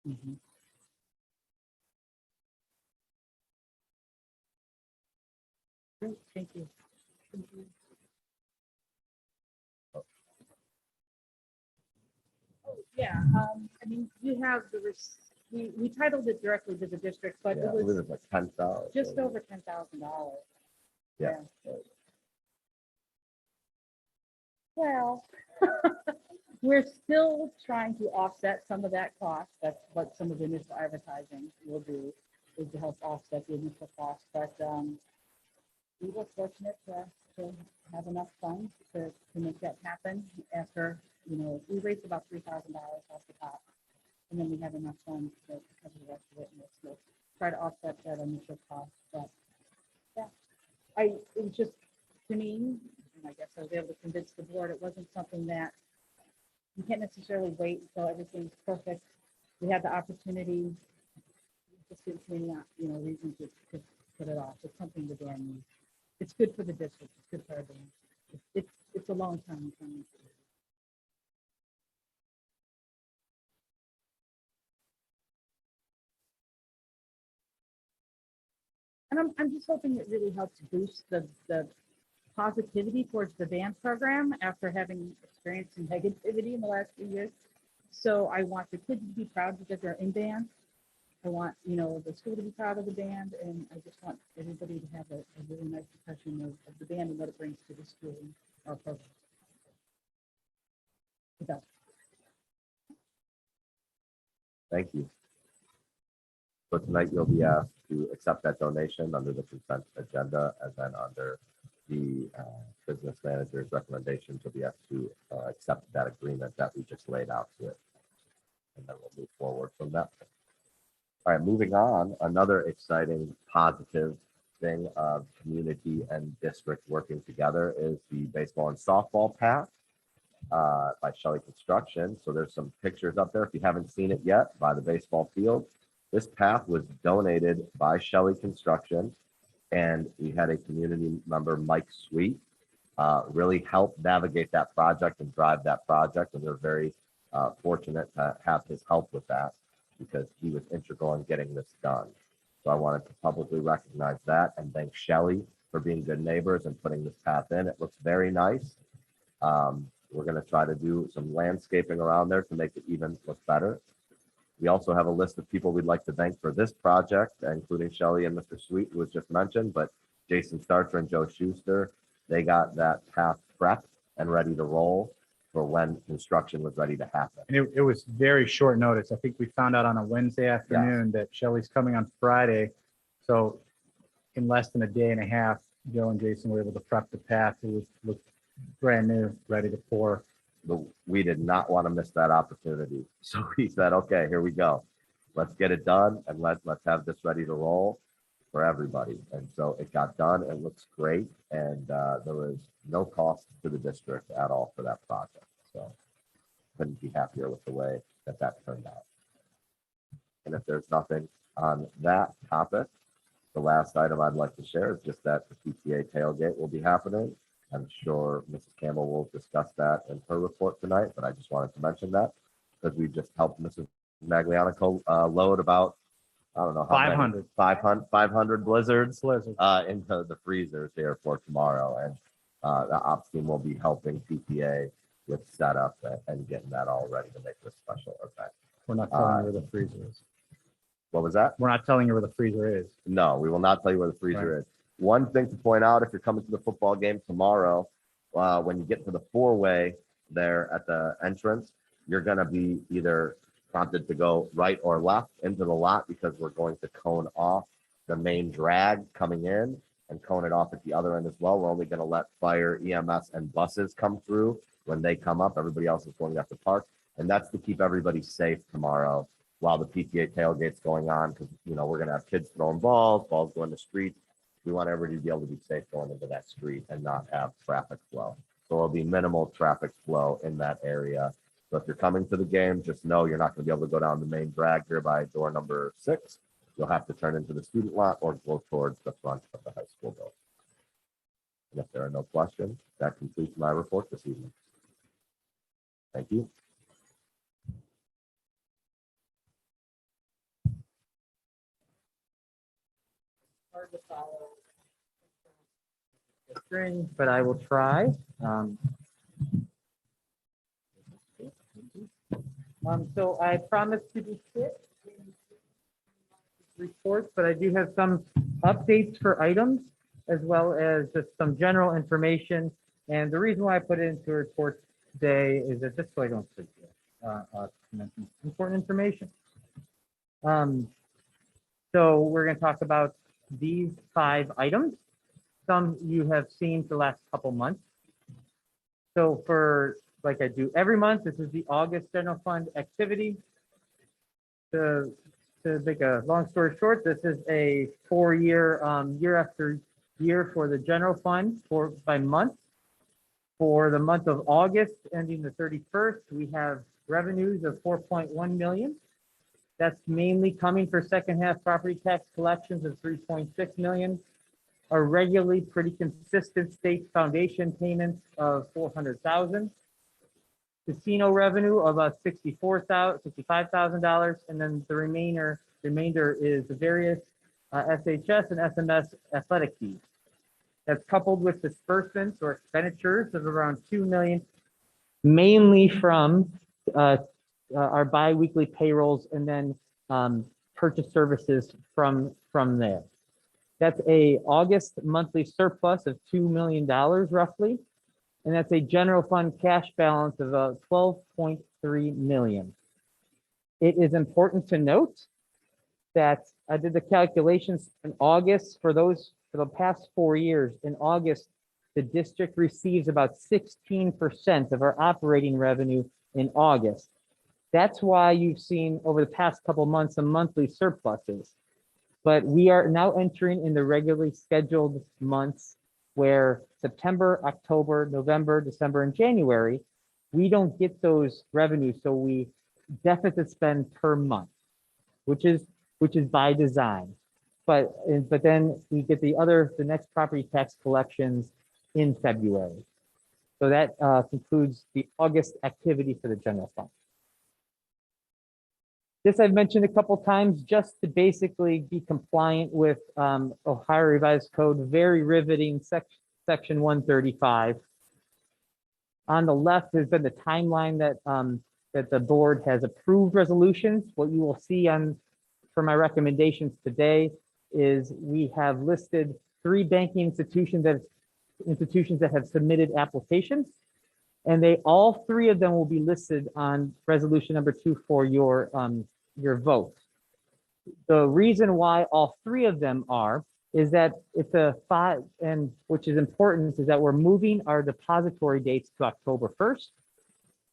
Mhm. Great, thank you. Yeah, I mean, you have we titled it directly to the district, but Yeah, it I believe was it's like 10,000. just over $10,000. Yeah. Well, we're still trying to offset some of that cost. That's what some of the initial advertising will do, is to help offset the initial cost. But we were fortunate to have enough funds to make that happen after, we raised about $3,000 off the top. And then we have enough funds to cover the rest of it, and we'll try to offset that initial cost. But yeah, it was just, to me, and I guess I was able to convince the board, it wasn't something that you can't necessarily wait until everything's perfect. We had the opportunity, just didn't see any, reason to put it off. It's something the band needs. It's good for the district. It's good for everyone. It's a long time coming. And I'm just hoping it really helps boost the positivity towards the band program after having experienced some negativity in the last few years. So I want the kids to be proud because they're in band. I want, the school to be proud of the band, and I just want everybody to have a really nice impression of the band and what it brings to the school and our program. Okay. Thank you. So tonight you'll be asked to accept that donation under the consent agenda, and then under the business manager's recommendations, you'll be asked to accept that agreement that we just laid out to it. And then we'll move forward from that. All right, moving on, another exciting positive thing of community and district working together is the baseball and softball path by Shelley Construction. So there's some pictures up there if you haven't seen it yet by the baseball field. This path was donated by Shelley Construction, and we had a community member, Mike Sweet, really help navigate that project and drive that project. And we're very fortunate to have his help with that because he was integral in getting this done. So I wanted to publicly recognize that and thank Shelley for being good neighbors and putting this path in. It looks very nice. We're going to try to do some landscaping around there to make it even look better. We also have a list of people we'd like to thank for this project, including Shelley and Mr. Sweet, who was just mentioned, but Jason Starcher and Joe Schuster, they got that path prepped and ready to roll for when construction was ready to happen. And it was very short notice. I think we found out on a Wednesday afternoon that Shelley's coming on Friday. So in less than a day and a half, Joe and Jason were able to prep the path. It looked brand new, ready to pour. But we did not want to miss that opportunity. So we said, okay, here we go. Let's get it done and let's have this ready to roll for everybody. And so it got done. It looks great. And there was no cost to the district at all for that project. So couldn't be happier with the way that turned out. And if there's nothing on that topic, the last item I'd like to share is just that the PTA tailgate will be happening. I'm sure Mrs. Campbell will discuss that in her report tonight, but I just wanted to mention that because we just helped Mrs. Maglianico load about, I don't know, how 500 blizzards into the freezers here for tomorrow. And the ops team will be helping PTA with setup and getting that all ready to make this special event. We're not telling you where the freezer is. What was that? We're not telling you where the freezer is. No, we will not tell you where the freezer is. One thing to point out, if you're coming to the football game tomorrow, when you get to the four-way there at the entrance, you're going to be either prompted to go right or left into the lot because we're going to cone off the main drag coming in and cone it off at the other end as well. We're only going to let fire, EMS, and buses come through when they come up. Everybody else is going to have to park. And that's to keep everybody safe tomorrow while the PTA tailgate's going on because, you know, we're going to have kids throwing balls going to streets. We want everybody to be able to be safe going into that street and not have traffic flow. So there'll be minimal traffic flow in that area. So if you're coming to the game, just know you're not going to be able to go down the main drag here by door number 6. You'll have to turn into the student lot or go towards the front of the high school building. And if there are no questions, that completes my report this evening. Thank you. Hard to follow the string, but I will try. So I promised to be quick in reports, but I do have some updates for items as well as just some general information. And the reason why I put it into a report today is that just so I don't forget important information. So we're going to talk about these 5 items. Some you have seen for the last couple months. So for, like I do every month, this is the August general fund activity. To make a long story short, this is a 4-year, year after year for the general fund by month. For the month of August, ending the 31st, we have revenues of 4.1 million. That's mainly coming for second half property tax collections of 3.6 million. Our regularly pretty consistent state foundation payments of 400,000. Casino revenue of $65,000, and then the remainder is the various SHS and SMS athletic fees. That's coupled with disbursements or expenditures of around 2 million, mainly from our biweekly payrolls and then purchase services from there. That's a August monthly surplus of $2 million roughly. And that's a general fund cash balance of 12.3 million. It is important to note that I did the calculations in August for the past 4 years. In August, the district receives about 16% of our operating revenue in August. That's why you've seen over the past couple months some monthly surpluses. But we are now entering in the regularly scheduled months where September, October, November, December, and January, we don't get those revenues, so we deficit spend per month, which is by design. But then we get the next property tax collections in February. So that concludes the August activity for the general fund. This I've mentioned a couple times just to basically be compliant with Ohio Revised Code, very riveting section 135. On the left has been the timeline that the board has approved resolutions. What you will see for my recommendations today is we have listed 3 banking institutions that have submitted applications. And all 3 of them will be listed on resolution number 2 for your vote. The reason why all 3 of them is that it's and which is important, is that we're moving our depository dates to October 1st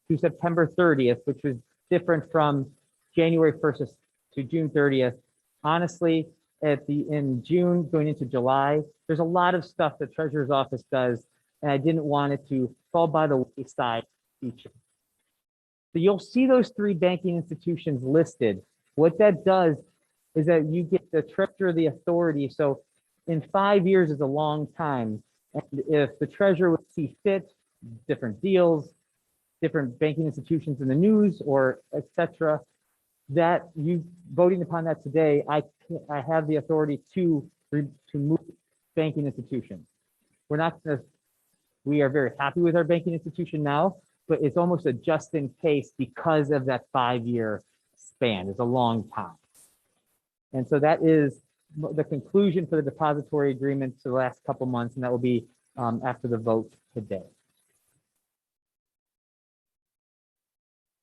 to September 30th, which was different from January 1st to June 30th. Honestly, in June going into July, there's a lot of stuff the treasurer's office does, and I didn't want it to fall by the wayside each year. So you'll see those 3 banking institutions listed. What that does is that you get the treasurer the authority. So in 5 years is a long time. And if the treasurer would see fit, different deals, different banking institutions in the news, or etc., that you voting upon that today, I have the authority to move banking institutions. We are very happy with our banking institution now, but it's almost a just in case because of that 5-year span. It's a long time. And so that is the conclusion for the depository agreements for the last couple months, and that will be after the vote today.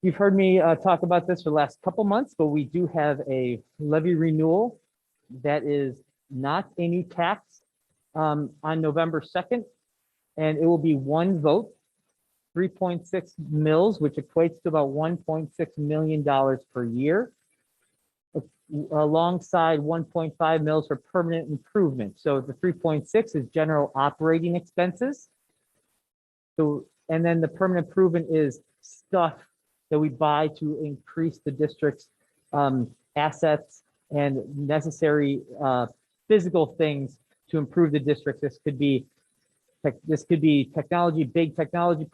You've heard me talk about this for the last couple months, but we do have a levy renewal that is not a new tax on November 2nd, and it will be 1 vote, 3.6 mils, which equates to about $1.6 million per year, alongside 1.5 mils for permanent improvement. So the 3.6 is general operating expenses. So, and then the permanent improvement is stuff that we buy to increase the district's assets and necessary physical things to improve the district. This could be technology, big technology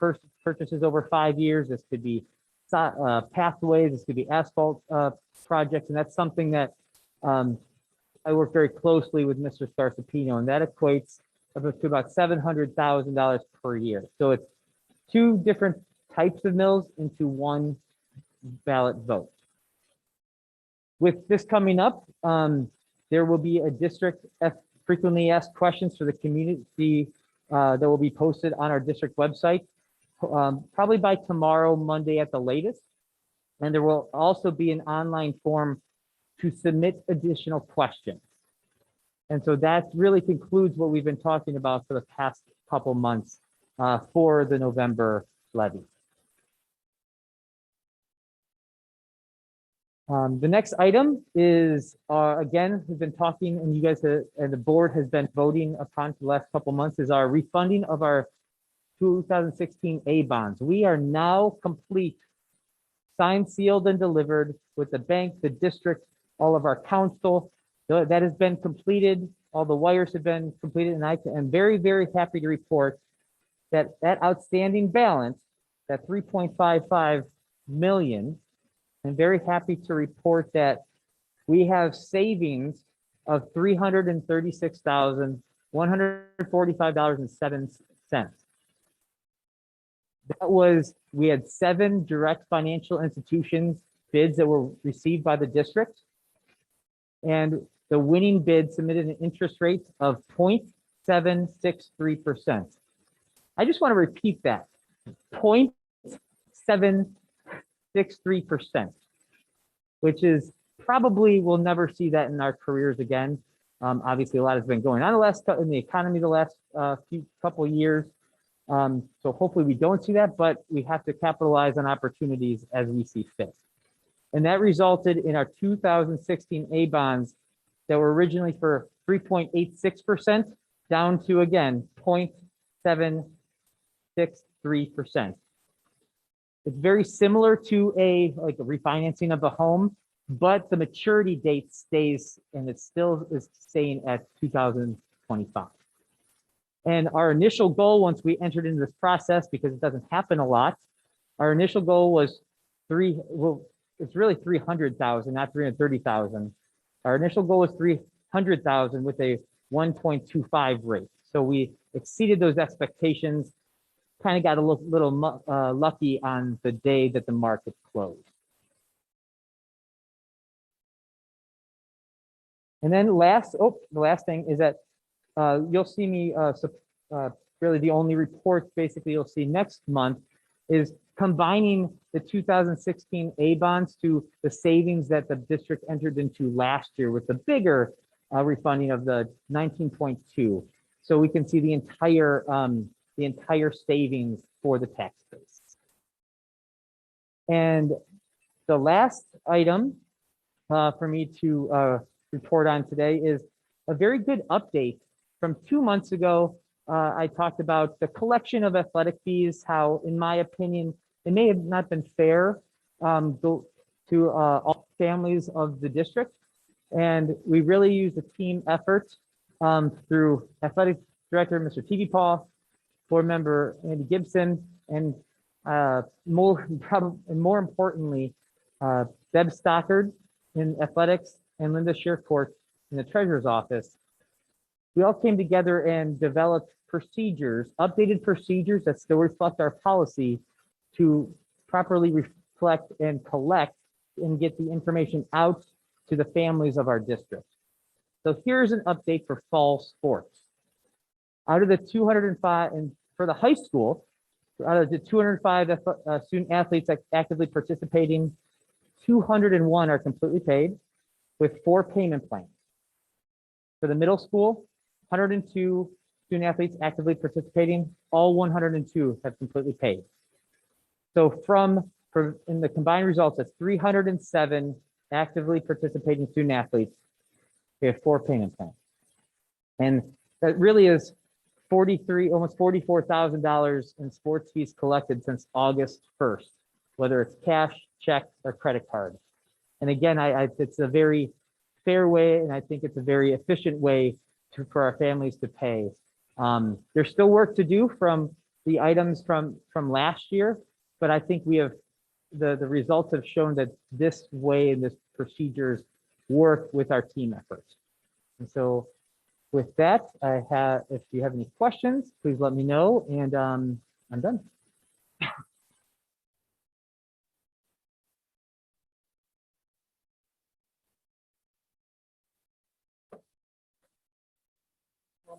purchases over 5 years. This could be pathways. This could be asphalt projects, and that's something that I work very closely with Mr. Starsapino, and that equates to about $700,000 per year. So it's 2 different types of mills into 1 ballot vote. With this coming up, there will be a district frequently asked questions for the community that will be posted on our district website, probably by tomorrow, Monday at the latest. And there will also be an online form to submit additional questions. And so that really concludes what we've been talking about for the past couple months for the November levy. The next item is, again, we've been talking, and you guys and the board has been voting upon for the last couple months, is our refunding of our 2016 A bonds. We are now complete, signed, sealed, and delivered with the bank, the district, all of our council. That has been completed. All the wires have been completed, and I am very, very happy to report that that outstanding balance, that 3.55 million, I'm very happy to report that we have savings of $336,145.07. We had 7 direct financial institutions bids that were received by the district. And the winning bid submitted an interest rate of 0.763%. I just want to repeat that, 0.763%, which is probably, we'll never see that in our careers again. Obviously, a lot has been going on in the economy the last couple of years. So hopefully we don't see that, but we have to capitalize on opportunities as we see fit. And that resulted in our 2016 A bonds that were originally for 3.86% down to, again, 0.763%. It's very similar to a refinancing of a home, but the maturity date stays, and it still is staying at 2025. And our initial goal, once we entered into this process, because it doesn't happen a lot, our initial goal was it's really 300,000, not 330,000. Our initial goal was 300,000 with a 1.25 rate. So we exceeded those expectations, kind of got a little lucky on the day that the market closed. And then the last thing is that you'll see me, really the only report basically you'll see next month is combining the 2016 A bonds to the savings that the district entered into last year with the bigger refunding of the 19.2. So we can see the entire savings for the tax base. And the last item for me to report on today is a very good update from 2 months ago. I talked about the collection of athletic fees, how, in my opinion, it may have not been fair to all families of the district. And we really used a team effort through athletic director, Mr. TV Paul, board member, Andy Gibson, and more importantly, Deb Stockard in athletics and Linda Shearcourt in the treasurer's office. We all came together and developed procedures, updated procedures that still reflect our policy to properly reflect and collect and get the information out to the families of our district. So here's an update for fall sports. Out of the 205, and for the high school, out of the 205 student athletes actively participating, 201 are completely paid with 4 payment plans. For the middle school, 102 student athletes actively participating, all 102 have completely paid. So in the combined results, that's 307 actively participating student athletes. We have 4 payment plans. And that really is almost $44,000 in sports fees collected since August 1st, whether it's cash, check, or credit card. And again, it's a very fair way, and I think it's a very efficient way for our families to pay. There's still work to do from the items from last year, but I think we have the results have shown that this way and this procedures work with our team efforts. And so with that, if you have any questions, please let me know, and I'm done.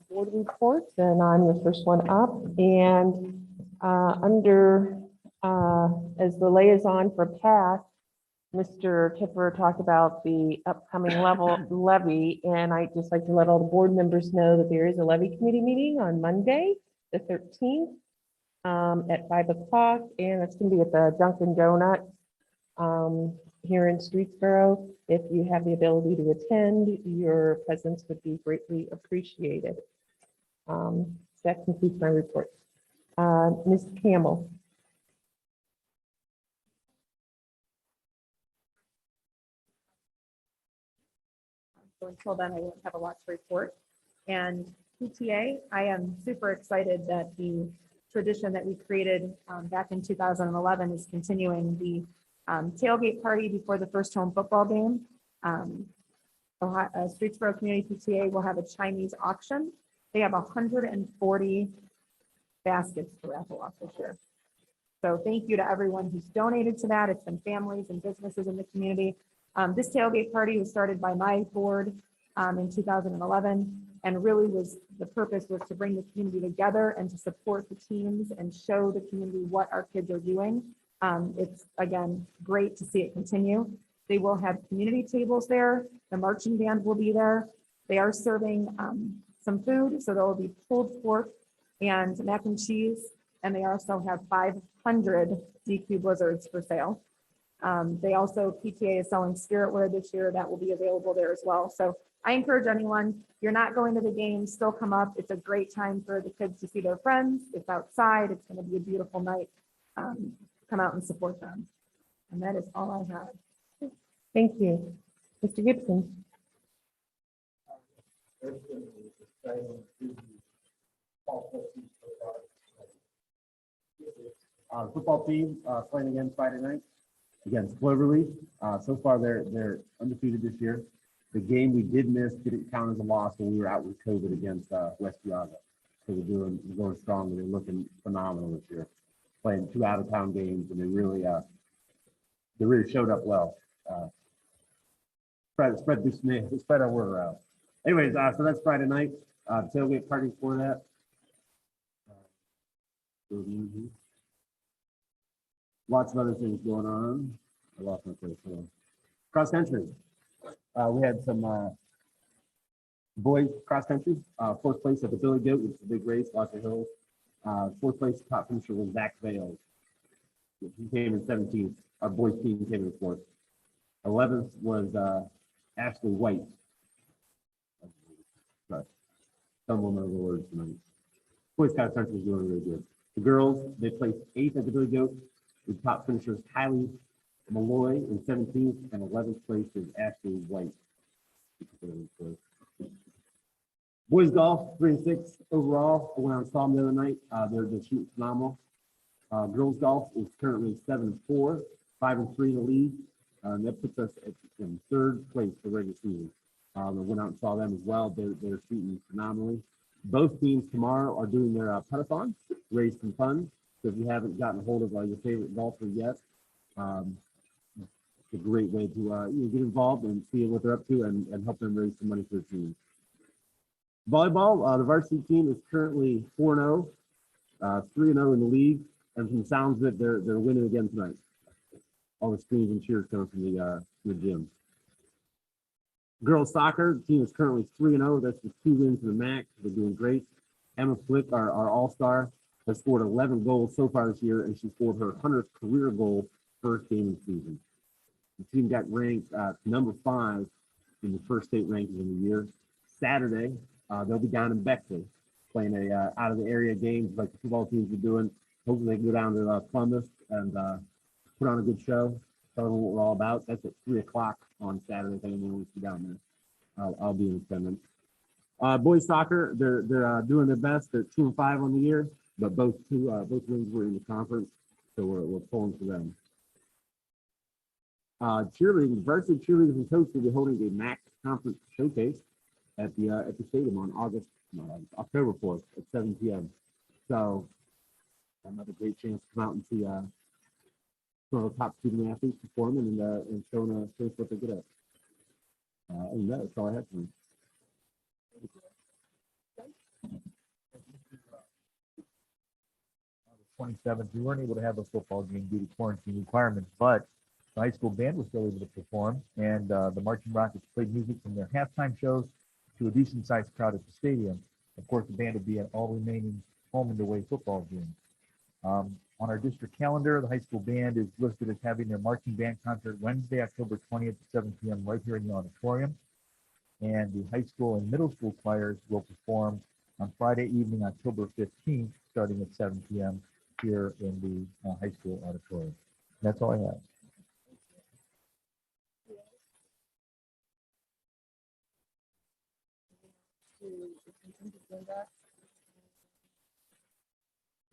Board reports, and I'm the first one up. And as the liaison for PATH, Mr. Kipper talked about the upcoming levy, and I'd just like to let all the board members know that there is a levy committee meeting on Monday, the 13th, at 5 o'clock, and it's going to be at the Dunkin' Donuts here in Streetsboro. If you have the ability to attend, your presence would be greatly appreciated. So that concludes my report. Ms. Campbell. So until then, I won't have a lot to report. And PTA, I am super excited that the tradition that we created back in 2011 is continuing. The tailgate party before the first home football game. Streetsboro Community PTA will have a Chinese auction. They have 140 baskets to raffle off this year. So thank you to everyone who's donated to that. It's been families and businesses in the community. This tailgate party was started by my board in 2011, and really the purpose was to bring the community together and to support the teams and show the community what our kids are doing. It's, again, great to see it continue. They will have community tables there. The marching band will be there. They are serving some food, so there will be pulled pork and mac and cheese, and they also have 500 DQ Blizzards for sale. They also, PTA is selling spiritware this year. That will be available there as well. So I encourage anyone, you're not going to the game, still come up. It's a great time for the kids to see their friends. It's outside. It's going to be a beautiful night. Come out and support them. And that is all I have. Thank you. Mr. Gibson. Football team playing again Friday night against Cloverleaf. So far, they're undefeated this year. The game we did miss didn't count as a loss when we were out with COVID against West Yaga. So we're going strong and they're looking phenomenal this year. Playing 2 out-of-town games and they really showed up well. Spread our word around. Anyways, so that's Friday night. Tailgate party for that. Lots of other things going on. I lost my place. Cross country. We had some boys cross country. 4th place at the Billy Goat, which is a big race, lots of hills. 4th place top finisher was Zach Vales. He came in 17th. Our boys team came in 4th. 11th was Ashley White. Sorry. Someone of the words tonight. Boys cross country is doing really good. The girls, they placed 8th at the Billy Goat. The top finishers Kylie Malloy in 17th and 11th place is Ashley White. Boys golf 3 and 6 overall. I went out and saw them the other night. They're shooting phenomenal. Girls golf is currently 7 and 4, 5 and 3 in the league. That puts us in 3rd place for regular season. I went out and saw them as well. They're shooting phenomenally. Both teams tomorrow are doing their putt-a-thon, raise some funds. So if you haven't gotten a hold of your favorite golfer yet, it's a great way to get involved and see what they're up to and help them raise some money for the team. Volleyball, the varsity team is currently 4-0, 3-0 in the league, and from the sounds of it, they're winning again tonight. All the screams and cheers coming from the gym. Girls soccer team is currently 3-0. That's with 2 wins to the max. They're doing great. Emma Flick, our all-star, has scored 11 goals so far this year, and she scored her 100th career goal first game of the season. The team got ranked number 5 in the first state rankings of the year. Saturday, they'll be down in Bexley playing a out of the area games like the football teams are doing. Hopefully they can go down to Columbus and put on a good show. Tell them what we're all about. That's at 3 o'clock on Saturday. If anyone wants to be down there, I'll be in attendance. Boys soccer, they're doing their best. They're 2 and 5 on the year, but both wins were in the conference, so we're pulling for them. Cheerleading, varsity cheerleaders and coaches will be holding a MAC conference showcase at the stadium on October 4th at 7 p.m. So another great chance to come out and see some of the top student athletes performing and showing us what they're good at. And that's all I have for you. 27th, we weren't able to have a football game due to quarantine requirements, but the high school band was still able to perform, and the Marching Rockets played music from their halftime shows to a decent-sized crowd at the stadium. Of course, the band will be at all remaining home and away football games. On our district calendar, the high school band is listed as having their marching band concert Wednesday, October 20th at 7 p.m. right here in the auditorium. And the high school and middle school choirs will perform on Friday evening, October 15th, starting at 7 p.m. here in the high school auditorium. That's all I have.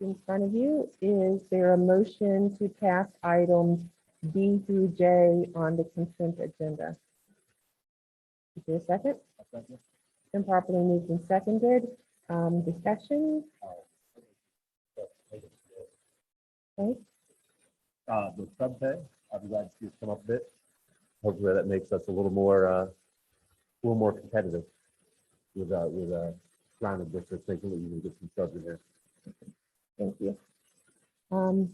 In front of you, is there a motion to pass items B through J on the consent agenda? Is there a second? Been properly moved and seconded. Discussion? Okay. The sub pay, I'd glad to see it come up a bit. Hopefully that makes us a little more competitive with surrounding districts, thinking that you can get some subs in here. Thank you. And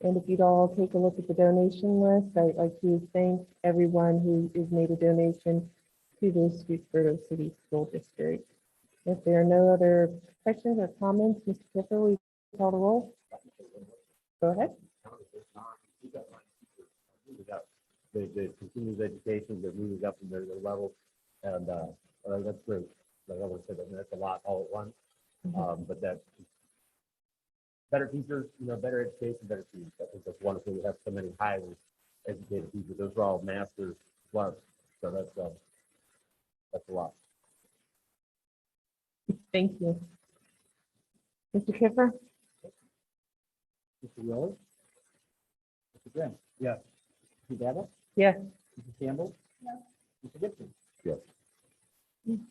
if you'd all take a look at the donation list, I'd like to thank everyone who has made a donation to the Streetsboro City School District. If there are no other questions or comments, Mr. Clifford, will you call the roll? Go ahead. They continued education, they're moving up in their level, and That's great. Like I would say, that's a lot all at once. But that better teachers, better education, better students. I think that's wonderful. We have so many highly educated teachers. Those are all masters plus. So that's a lot. Thank you. Mr. Kiffer? Mr. Rose? Mr. Grimm? Yes. Mr. Dabble? Yes. Mr. Campbell? Yes. Mr. Gibson?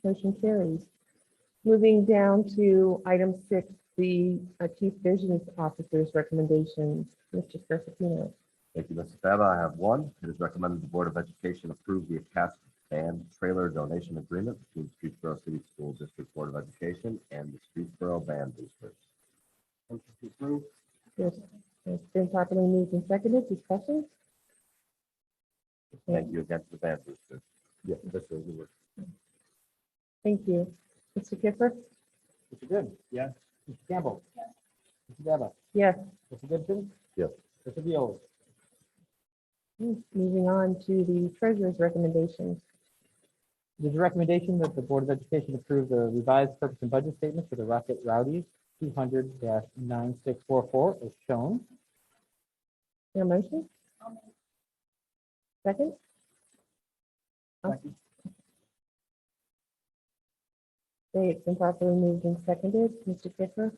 Motion carries. Moving down to item 6, the Chief Business Officer's recommendations. Mr. Scarpino. Thank you, Mrs. Fava. I have one. It is recommended the Board of Education approve the attached band trailer donation agreement between Streetsboro City School District Board of Education and the Streetsboro Band Boosters. Motion to approve. Yes. It's been properly moved and seconded. Discussion? Thank you again to the band boosters. Yeah, that's really good work. Thank you. Mr. Kiffer? Mr. Grimm? Yes. Mr. Campbell? Yes. Mr. Dabble? Yes. Mr. Gibson? Yes. Mr. Viola? Moving on to the Treasurer's recommendations. There's a recommendation that the Board of Education approve the revised purpose and budget statement for the Rocket Rowdies 200-9644 as shown. Your motion? Second? Second. Okay, it's been properly moved and seconded. Mr. Kiffer?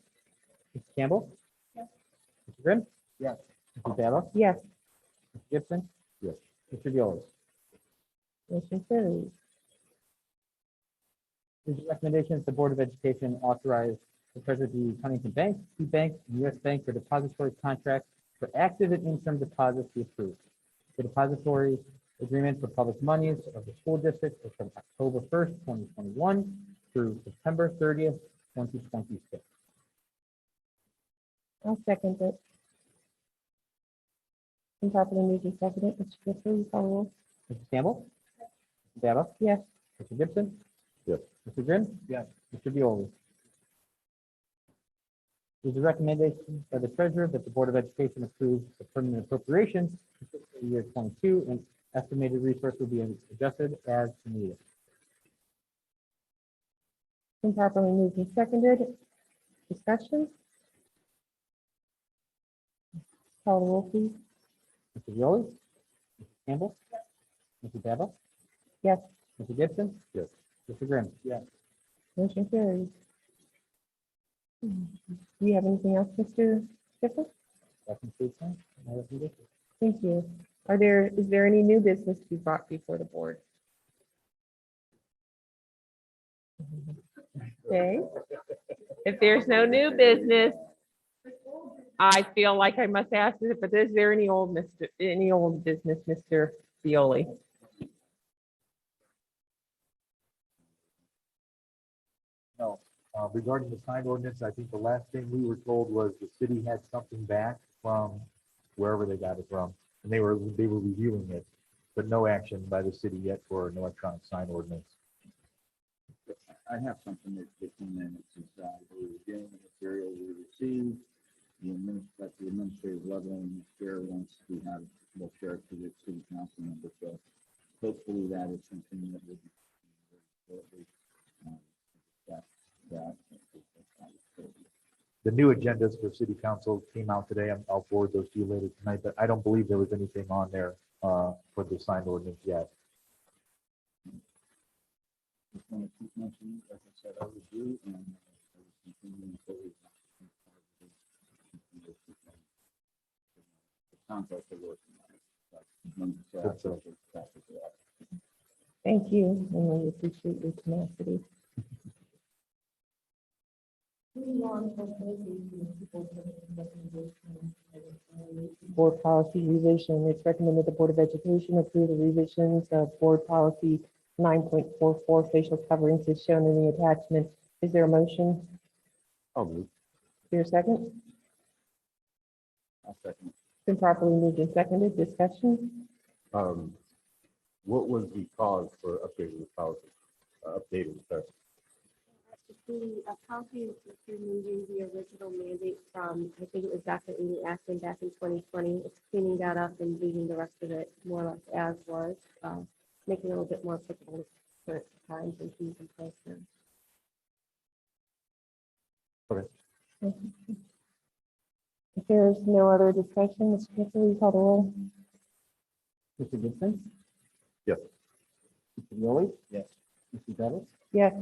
Mr. Campbell? Yes. Mr. Grimm? Yes. Mr. Dabba? Yes. Mr. Gibson? Yes. Mr. Viola? Motion carries. There's a recommendation that the Board of Education authorize the treasurer to use Huntington Bank, Key Bank, and U.S. Bank for depository contracts for active and interim deposits be approved. The depository agreement for public monies of the school district is from October 1st, 2021 through September 30th, 2026. I'll second it. Been properly moved and seconded. Mr. Kiffer, you call the roll? Mr. Campbell? Mr. Dabba? Yes. Mr. Gibson? Yes. Mr. Grimm? Yes. Mr. Viola? There's a recommendation by the treasurer that the Board of Education approve the permanent appropriations for fiscal year 22 and estimated resource will be adjusted as needed. Been properly moved and seconded. Discussion? Call the roll, please. Mr. Viola? Mr. Campbell? Mr. Dabba? Yes. Mr. Gibson? Yes. Mr. Grimm? Motion carries. Do you have anything else, Mr. Kiffer? That concludes my recommendation. Thank you. Is there any new business to be brought before the board? Okay. If there's no new business, I feel like I must ask it, but is there any old business, Mr. Violi? No, regarding the sign ordinance, I think the last thing we were told was the city had something back from wherever they got it from, and they were reviewing it, but no action by the city yet for an electronic sign ordinance. I have something that came in. It says, we're reviewing the material we received. At the administrative level, and the chair wants to have, we'll share it to the city council member. So hopefully that is something that will be. The new agendas for city council came out today. I'll forward those to you later tonight, but I don't believe there was anything on there for the signed ordinance yet. Just want to keep mentioning, like I said, I review and I was continuing to. The contract they're working on. Thank you, and we appreciate your tenacity. Board policy revision. It's recommended the Board of Education approve the revisions of board policy 9.44 facial coverings as shown in the attachment. Is there a motion? I'll move. Is there a second? I'll second. Been properly moved and seconded. Discussion? What was the cause for updating the policy? Sorry. The policy is just removing the original mandate from, I think it was Dr. Amy Aston back in 2020. It's cleaning that up and leaving the rest of it more or less as was, making it a little bit more applicable to current times and fees in person. Okay. If there's no other discussion, Mr. Kessler, will you call the roll? Mr. Gibson? Yes. Mr. Rowley? Yes. Mrs. Bettis? Yes.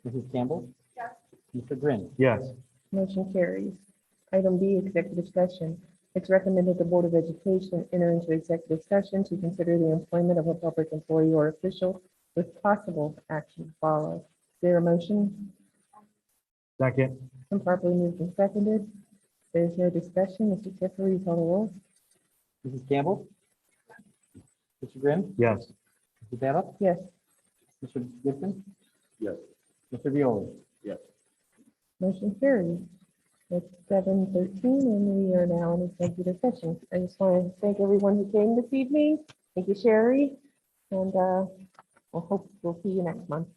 Mrs. Campbell? Yes. Mr. Green? Yes. Motion carries. Item B, executive session. It's recommended the Board of Education enter into executive session to consider the employment of a public employee or official with possible action to follow. Is there a motion? Second. And properly moved and seconded. There's no discussion. Mr. Kessler, will you call the roll? Mrs. Campbell? Mr. Green? Yes. Mrs. Bettis? Yes. Mr. Gibson? Yes. Mr. Violi? Motion carries. It's 7:13 and we are now in executive session. I just want to thank everyone who came this evening. Thank you, Sherry. And we'll see you next month.